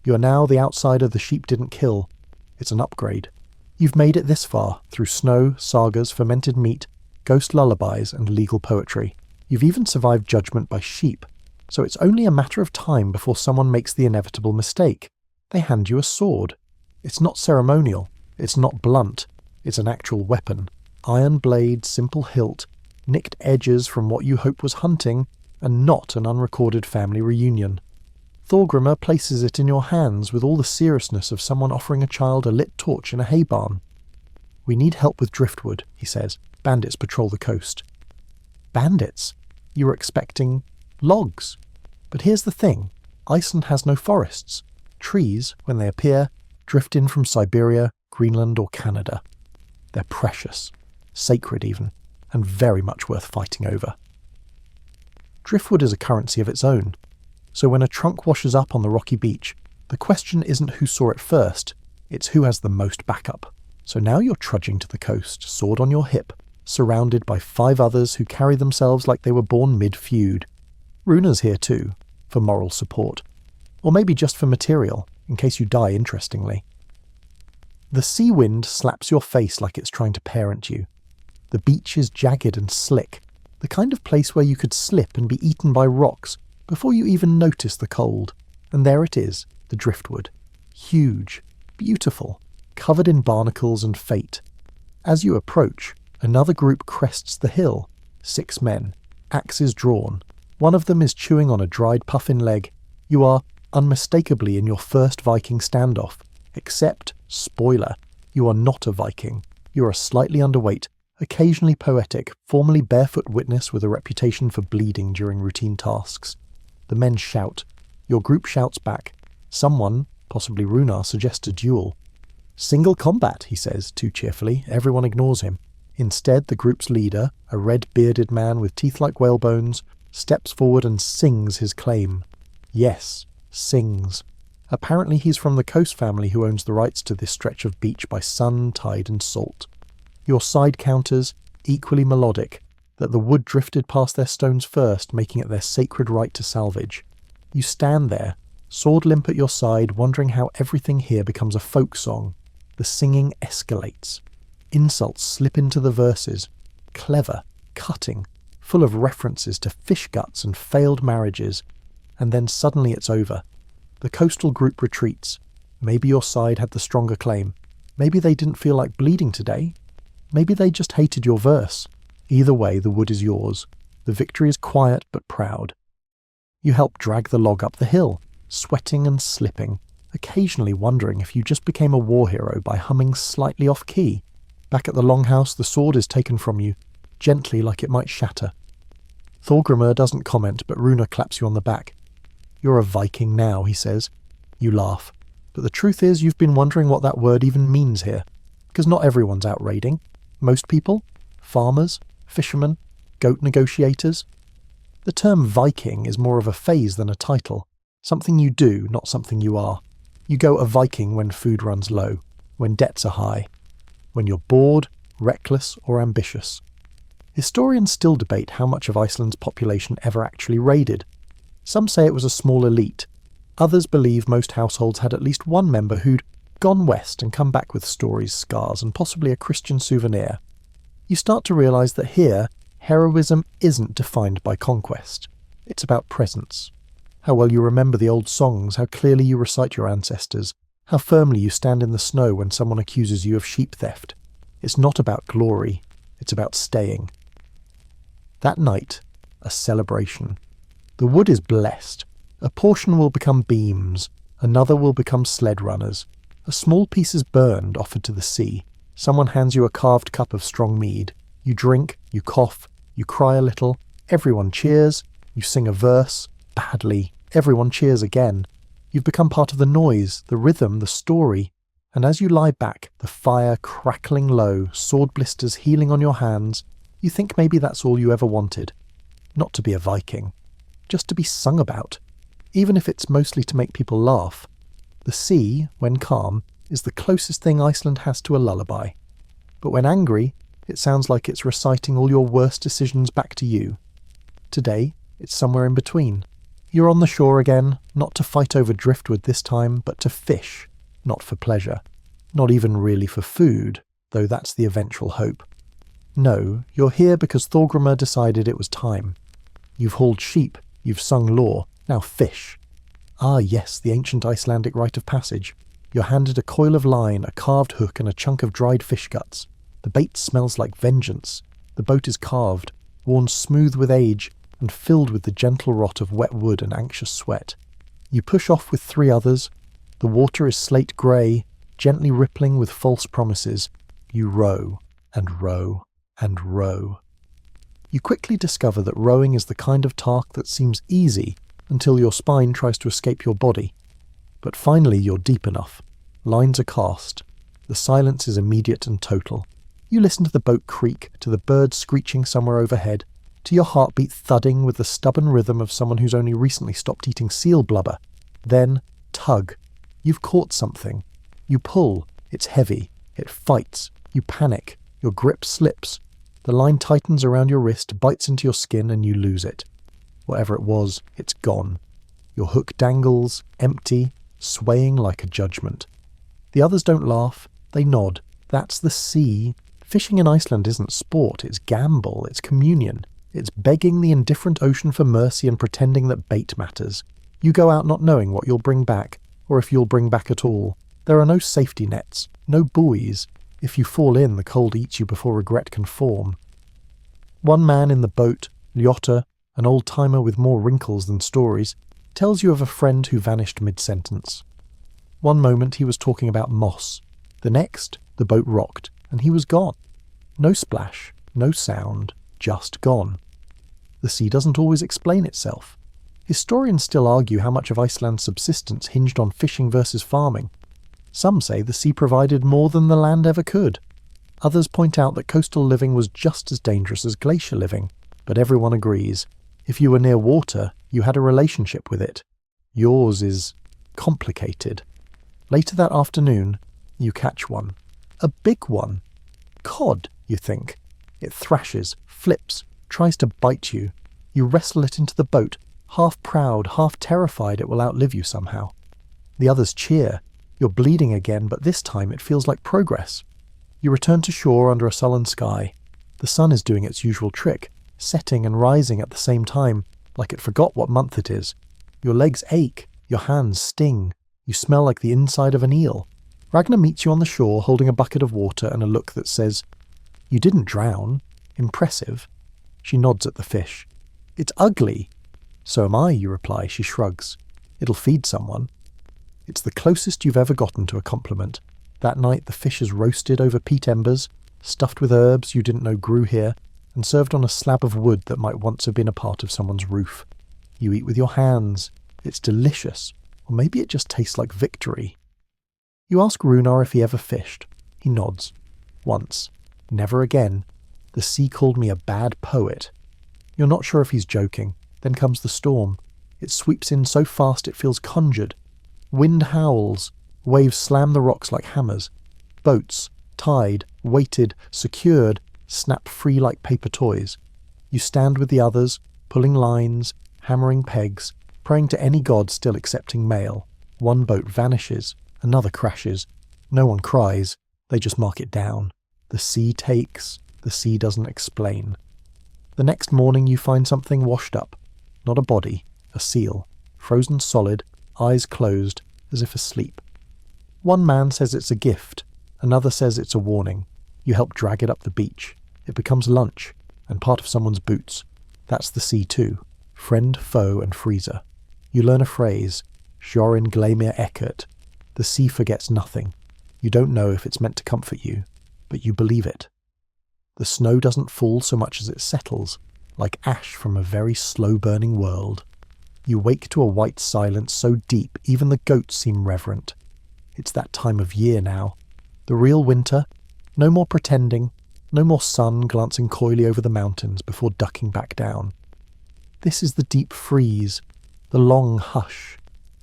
You're now the outsider the sheep didn't kill. It's an upgrade. You've made it this far, through snow, sagas, fermented meat, ghost lullabies, and legal poetry. You've even survived judgment by sheep. So it's only a matter of time before someone makes the inevitable mistake. They hand you a sword. It's not ceremonial. It's not blunt. It's an actual weapon. Iron blade, simple hilt, nicked edges from what you hope was hunting, and not an unrecorded family reunion. Thorgrimr places it in your hands with all the seriousness of someone offering a child a lit torch in a hay barn. We need help with driftwood, he says. Bandits patrol the coast. Bandits? You were expecting logs. But here's the thing. Iceland has no forests. Trees, when they appear, drift in from Siberia, Greenland or Canada. They're precious, sacred even, and very much worth fighting over. Driftwood is a currency of its own. So when a trunk washes up on the rocky beach, the question isn't who saw it first, it's who has the most backup. So now you're trudging to the coast, sword on your hip, surrounded by 5 others who carry themselves like they were born mid-feud. Runa's here too, for moral support. Or maybe just for material, in case you die interestingly. The sea wind slaps your face like it's trying to parent you. The beach is jagged and slick, the kind of place where you could slip and be eaten by rocks before you even notice the cold. And there it is, the driftwood. Huge, beautiful, covered in barnacles and fate. As you approach, another group crests the hill. 6 men, axes drawn. One of them is chewing on a dried puffin leg. You are unmistakably in your first Viking standoff. Except, spoiler, you are not a Viking. You are slightly underweight, occasionally poetic, formerly barefoot witness with a reputation for bleeding during routine tasks. The men shout. Your group shouts back. Someone, possibly Runa, suggests a duel. Single combat, he says, too cheerfully. Everyone ignores him. Instead, the group's leader, a red-bearded man with teeth like whalebones, steps forward and sings his claim. Yes, sings. Apparently he's from the Coast family who owns the rights to this stretch of beach by sun, tide and salt. Your side counters, equally melodic, that the wood drifted past their stones first, making it their sacred right to salvage. You stand there, sword limp at your side, wondering how everything here becomes a folk song. The singing escalates. Insults slip into the verses. Clever, cutting, full of references to fish guts and failed marriages. And then suddenly it's over. The coastal group retreats. Maybe your side had the stronger claim. Maybe they didn't feel like bleeding today. Maybe they just hated your verse. Either way, the wood is yours. The victory is quiet but proud. You help drag the log up the hill, sweating and slipping, occasionally wondering if you just became a war hero by humming slightly off-key. Back at the longhouse, the sword is taken from you, gently like it might shatter. Thorgrimr doesn't comment, but Runa claps you on the back. You're a Viking now, he says. You laugh. But the truth is you've been wondering what that word even means here. Because not everyone's out raiding. Most people, farmers, fishermen, goat negotiators. The term Viking is more of a phase than a title. Something you do, not something you are. You go a Viking when food runs low, when debts are high, when you're bored, reckless, or ambitious. Historians still debate how much of Iceland's population ever actually raided. Some say it was a small elite. Others believe most households had at least one member who'd gone west and come back with stories, scars, and possibly a Christian souvenir. You start to realise that here, heroism isn't defined by conquest. It's about presence. How well you remember the old songs, how clearly you recite your ancestors, how firmly you stand in the snow when someone accuses you of sheep theft. It's not about glory, it's about staying. That night, a celebration. The wood is blessed. A portion will become beams, another will become sled runners. A small piece is burned, offered to the sea. Someone hands you a carved cup of strong mead. You drink, you cough, you cry a little. Everyone cheers. You sing a verse. Badly. Everyone cheers again. You've become part of the noise, the rhythm, the story. And as you lie back, the fire crackling low, sword blisters healing on your hands, you think maybe that's all you ever wanted. Not to be a Viking. Just to be sung about. Even if it's mostly to make people laugh. The sea, when calm, is the closest thing Iceland has to a lullaby. But when angry, it sounds like it's reciting all your worst decisions back to you. Today, it's somewhere in between. You're on the shore again, not to fight over driftwood this time, but to fish, not for pleasure. Not even really for food, though that's the eventual hope. No, you're here because Thorgrimur decided it was time. You've hauled sheep, you've sung lore, now fish. Ah yes, the ancient Icelandic rite of passage. You're handed a coil of line, a carved hook and a chunk of dried fish guts. The bait smells like vengeance. The boat is carved, worn smooth with age, and filled with the gentle rot of wet wood and anxious sweat. You push off with 3 others. The water is slate grey, gently rippling with false promises. You row, and row, and row. You quickly discover that rowing is the kind of task that seems easy until your spine tries to escape your body. But finally you're deep enough. Lines are cast. The silence is immediate and total. You listen to the boat creak, to the birds screeching somewhere overhead, to your heartbeat thudding with the stubborn rhythm of someone who's only recently stopped eating seal blubber. Then, tug. You've caught something. You pull. It's heavy. It fights. You panic. Your grip slips. The line tightens around your wrist, bites into your skin, and you lose it. Whatever it was, it's gone. Your hook dangles, empty, swaying like a judgment. The others don't laugh. They nod. That's the sea. Fishing in Iceland isn't sport. It's gamble. It's communion. It's begging the indifferent ocean for mercy and pretending that bait matters. You go out not knowing what you'll bring back, or if you'll bring back at all. There are no safety nets, no buoys. If you fall in, the cold eats you before regret can form. One man in the boat, Ljotta, an old-timer with more wrinkles than stories, tells you of a friend who vanished mid-sentence. One moment he was talking about moss. The next, the boat rocked, and he was gone. No splash, no sound, just gone. The sea doesn't always explain itself. Historians still argue how much of Iceland's subsistence hinged on fishing versus farming. Some say the sea provided more than the land ever could. Others point out that coastal living was just as dangerous as glacier living, but everyone agrees. If you were near water, you had a relationship with it. Yours is complicated. Later that afternoon, you catch one. A big one. Cod, you think. It thrashes, flips, tries to bite you. You wrestle it into the boat, half proud, half terrified it will outlive you somehow. The others cheer. You're bleeding again, but this time it feels like progress. You return to shore under a sullen sky. The sun is doing its usual trick, setting and rising at the same time, like it forgot what month it is. Your legs ache, your hands sting. You smell like the inside of an eel. Ragnar meets you on the shore holding a bucket of water and a look that says, "You didn't drown. Impressive." She nods at the fish. "It's ugly." "So am I," you reply. She shrugs. "It'll feed someone." It's the closest you've ever gotten to a compliment. That night the fish is roasted over peat embers, stuffed with herbs you didn't know grew here, and served on a slab of wood that might once have been a part of someone's roof. You eat with your hands. It's delicious. Or maybe it just tastes like victory. You ask Runar if he ever fished. He nods. Once. Never again. The sea called me a bad poet. You're not sure if he's joking. Then comes the storm. It sweeps in so fast it feels conjured. Wind howls. Waves slam the rocks like hammers. Boats, tied, weighted, secured, snap free like paper toys. You stand with the others, pulling lines, hammering pegs, praying to any god still accepting mail. One boat vanishes, another crashes. No one cries, they just mark it down. The sea takes, the sea doesn't explain. The next morning you find something washed up. Not a body, a seal, frozen solid, eyes closed, as if asleep. One man says it's a gift, another says it's a warning. You help drag it up the beach. It becomes lunch, and part of someone's boots. That's the sea too. Friend, foe, and freezer. You learn a phrase, Sjorin Gleimir Eckert. The sea forgets nothing. You don't know if it's meant to comfort you, but you believe it. The snow doesn't fall so much as it settles, like ash from a very slow-burning world. You wake to a white silence so deep even the goats seem reverent. It's that time of year now. The real winter. No more pretending. No more sun glancing coyly over the mountains before ducking back down. This is the deep freeze, the long hush,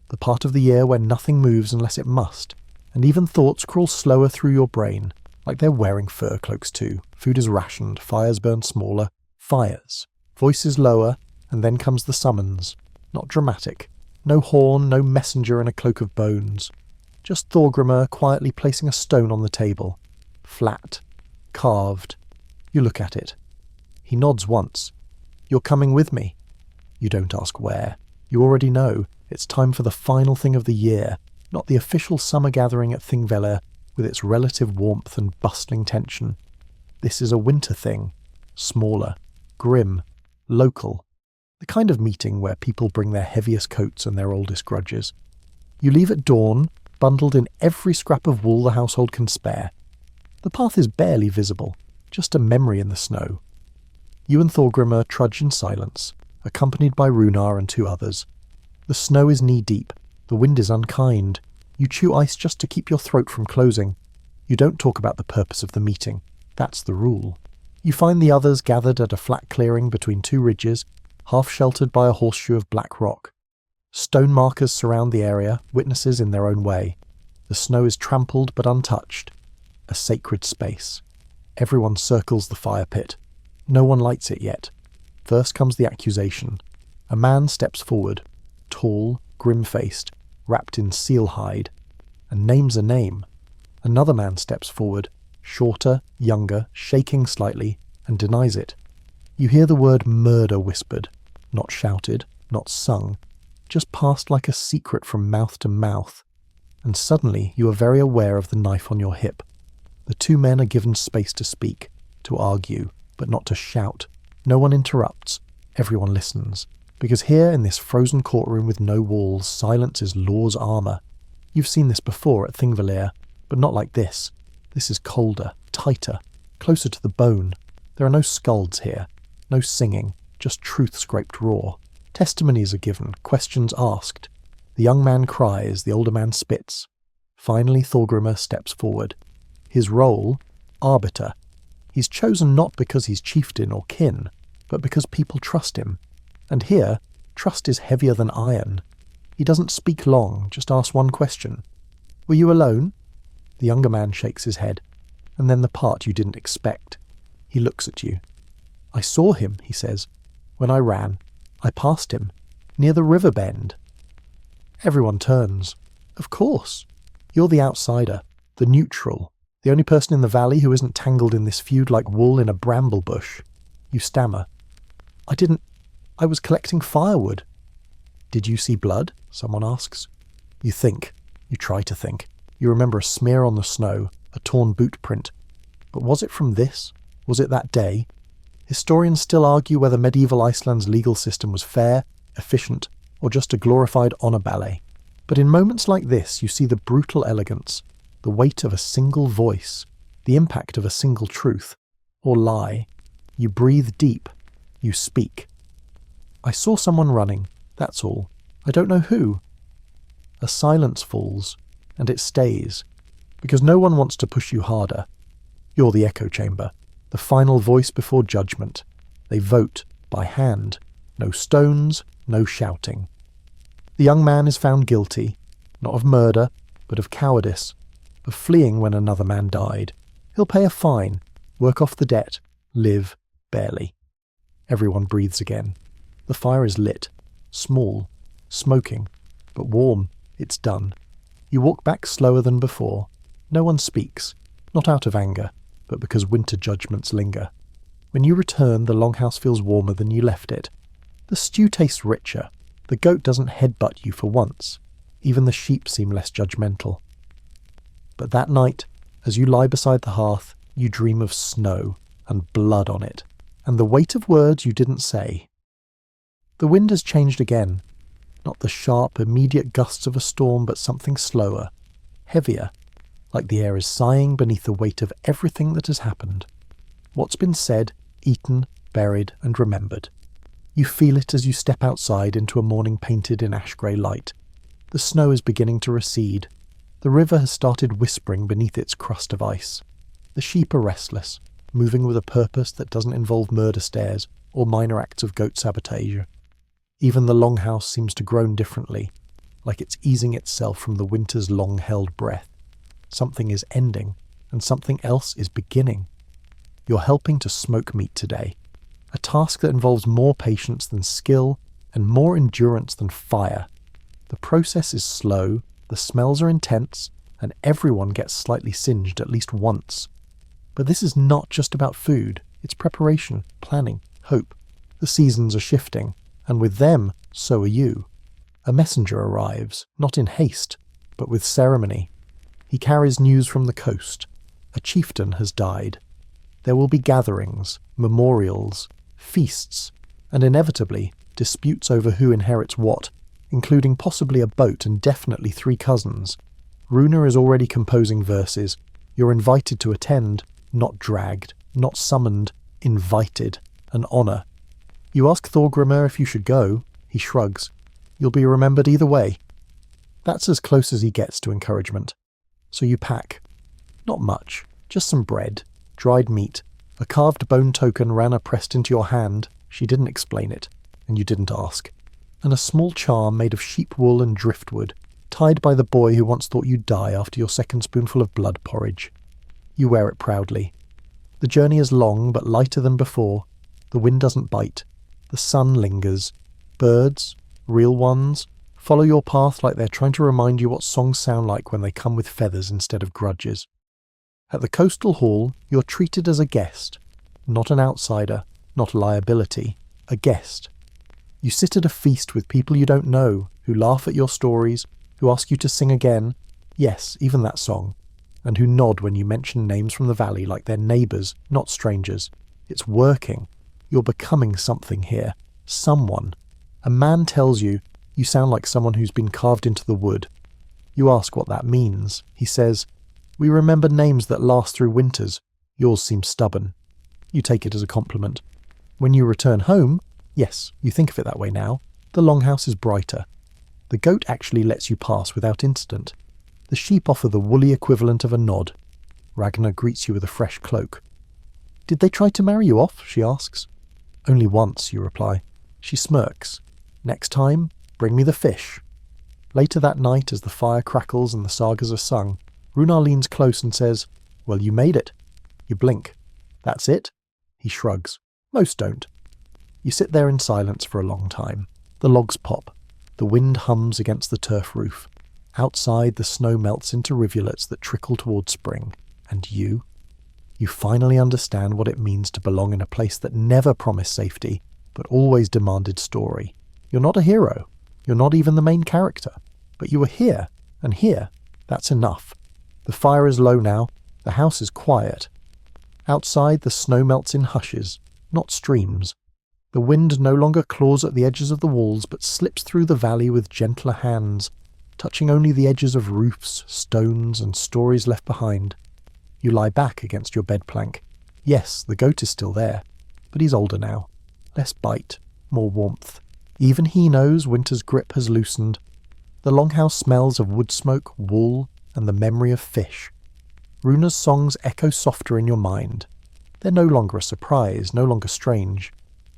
the part of the year where nothing moves unless it must, and even thoughts crawl slower through your brain, like they're wearing fur cloaks too. Food is rationed, fires burn smaller. Fires. Voices lower, and then comes the summons. Not dramatic. No horn, no messenger in a cloak of bones. Just Thorgrimr quietly placing a stone on the table. Flat. Carved. You look at it. He nods once. You're coming with me. You don't ask where. You already know. It's time for the final thing of the year, not the official summer gathering at Thingvellir with its relative warmth and bustling tension. This is a winter thing. Smaller. Grim. Local. The kind of meeting where people bring their heaviest coats and their oldest grudges. You leave at dawn, bundled in every scrap of wool the household can spare. The path is barely visible, just a memory in the snow. You and Thorgrimr trudge in silence, accompanied by Runar and 2 others. The snow is knee-deep, the wind is unkind. You chew ice just to keep your throat from closing. You don't talk about the purpose of the meeting. That's the rule. You find the others gathered at a flat clearing between 2 ridges, half sheltered by a horseshoe of black rock. Stone markers surround the area, witnesses in their own way. The snow is trampled but untouched. A sacred space. Everyone circles the fire pit. No one lights it yet. First comes the accusation. A man steps forward, tall, grim-faced, wrapped in seal hide, and names a name. Another man steps forward, shorter, younger, shaking slightly, and denies it. You hear the word murder whispered, not shouted, not sung, just passed like a secret from mouth to mouth, and suddenly you are very aware of the knife on your hip. The 2 men are given space to speak, to argue, but not to shout. No one interrupts. Everyone listens. Because here in this frozen courtroom with no walls, silence is law's armour. You've seen this before at Thingvellir, but not like this. This is colder, tighter, closer to the bone. There are no skalds here. No singing, just truth scraped raw. Testimonies are given, questions asked. The young man cries, the older man spits. Finally Thorgrimr steps forward. His role? Arbiter. He's chosen not because he's chieftain or kin, but because people trust him. And here, trust is heavier than iron. He doesn't speak long, just asks one question. Were you alone? The younger man shakes his head, and then the part you didn't expect. He looks at you. I saw him, he says. When I ran, I passed him, near the river bend. Everyone turns. Of course. You're the outsider, the neutral, the only person in the valley who isn't tangled in this feud like wool in a bramble bush. You stammer. I was collecting firewood. Did you see blood? Someone asks. You think. You try to think. You remember a smear on the snow, a torn boot print. But was it from this? Was it that day? Historians still argue whether medieval Iceland's legal system was fair, efficient, or just a glorified honour ballet. But in moments like this you see the brutal elegance, the weight of a single voice, the impact of a single truth, or lie. You breathe deep. You speak. I saw someone running, that's all. I don't know who. A silence falls, and it stays, because no one wants to push you harder. You're the echo chamber, the final voice before judgment. They vote by hand. No stones, no shouting. The young man is found guilty, not of murder, but of cowardice, of fleeing when another man died. He'll pay a fine, work off the debt, live barely. Everyone breathes again. The fire is lit, small, smoking, but warm. It's done. You walk back slower than before. No one speaks, not out of anger, but because winter judgments linger. When you return, the longhouse feels warmer than you left it. The stew tastes richer. The goat doesn't headbutt you for once. Even the sheep seem less judgmental. But that night, as you lie beside the hearth, you dream of snow and blood on it, and the weight of words you didn't say. The wind has changed again. Not the sharp, immediate gusts of a storm, but something slower, heavier, like the air is sighing beneath the weight of everything that has happened. What's been said, eaten, buried, and remembered. You feel it as you step outside into a morning painted in ash-grey light. The snow is beginning to recede. The river has started whispering beneath its crust of ice. The sheep are restless, moving with a purpose that doesn't involve murder stares or minor acts of goat sabotage. Even the longhouse seems to groan differently, like it's easing itself from the winter's long-held breath. Something is ending, and something else is beginning. You're helping to smoke meat today, a task that involves more patience than skill and more endurance than fire. The process is slow, the smells are intense, and everyone gets slightly singed at least once. But this is not just about food, it's preparation, planning, hope. The seasons are shifting, and with them, so are you. A messenger arrives, not in haste, but with ceremony. He carries news from the coast. A chieftain has died. There will be gatherings, memorials, feasts, and inevitably disputes over who inherits what, including possibly a boat and definitely 3 cousins. Runa is already composing verses. You're invited to attend, not dragged, not summoned, invited, an honour. You ask Thorgrimr if you should go. He shrugs. You'll be remembered either way. That's as close as he gets to encouragement. So you pack. Not much, just some bread, dried meat, a carved bone token Rana pressed into your hand. She didn't explain it, and you didn't ask. And a small charm made of sheep wool and driftwood, tied by the boy who once thought you'd die after your second spoonful of blood porridge. You wear it proudly. The journey is long, but lighter than before. The wind doesn't bite. The sun lingers. Birds, real ones, follow your path like they're trying to remind you what songs sound like when they come with feathers instead of grudges. At the coastal hall, you're treated as a guest. Not an outsider, not a liability. A guest. You sit at a feast with people you don't know, who laugh at your stories, who ask you to sing again, yes, even that song, and who nod when you mention names from the valley like they're neighbours, not strangers. It's working. You're becoming something here. Someone. A man tells you, you sound like someone who's been carved into the wood. You ask what that means. He says, we remember names that last through winters. Yours seems stubborn. You take it as a compliment. When you return home, yes, you think of it that way now, the longhouse is brighter. The goat actually lets you pass without incident. The sheep offer the woolly equivalent of a nod. Ragnar greets you with a fresh cloak. Did they try to marry you off? She asks. Only once, you reply. She smirks. Next time, bring me the fish. Later that night, as the fire crackles and the sagas are sung, Runar leans close and says, well, you made it. You blink. That's it? He shrugs. Most don't. You sit there in silence for a long time. The logs pop. The wind hums against the turf roof. Outside, the snow melts into rivulets that trickle toward spring. And you? You finally understand what it means to belong in a place that never promised safety, but always demanded story. You're not a hero. You're not even the main character. But you were here, and here. That's enough. The fire is low now. The house is quiet. Outside, the snow melts in hushes, not streams. The wind no longer claws at the edges of the walls, but slips through the valley with gentler hands, touching only the edges of roofs, stones, and stories left behind. You lie back against your bed plank. Yes, the goat is still there, but he's older now. Less bite, more warmth. Even he knows winter's grip has loosened. The longhouse smells of wood smoke, wool, and the memory of fish. Runa's songs echo softer in your mind. They're no longer a surprise, no longer strange.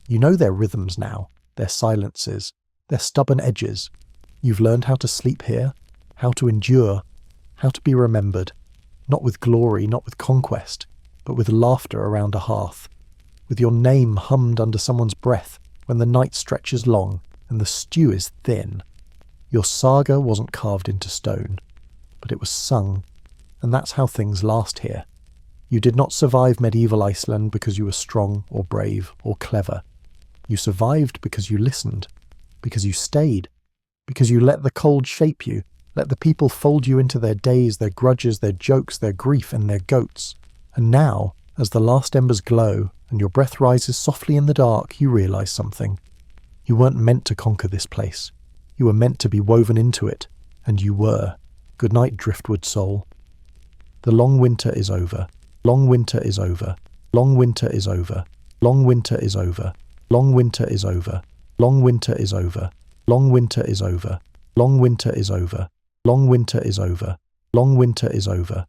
You know their rhythms now, their silences, their stubborn edges. You've learned how to sleep here, how to endure, how to be remembered, not with glory, not with conquest, but with laughter around a hearth, with your name hummed under someone's breath when the night stretches long and the stew is thin. Your saga wasn't carved into stone, but it was sung, and that's how things last here. You did not survive medieval Iceland because you were strong or brave or clever. You survived because you listened, because you stayed, because you let the cold shape you, let the people fold you into their days, their grudges, their jokes, their grief, and their goats. And now, as the last embers glow and your breath rises softly in the dark, you realise something. You weren't meant to conquer this place. You were meant to be woven into it, and you were. Good night, driftwood soul. The long winter is over. Long winter is over. Long winter is over. Long winter is over. Long winter is over. Long winter is over. Long winter is over. Long winter is over. Long winter is over. Long winter is over. Long winter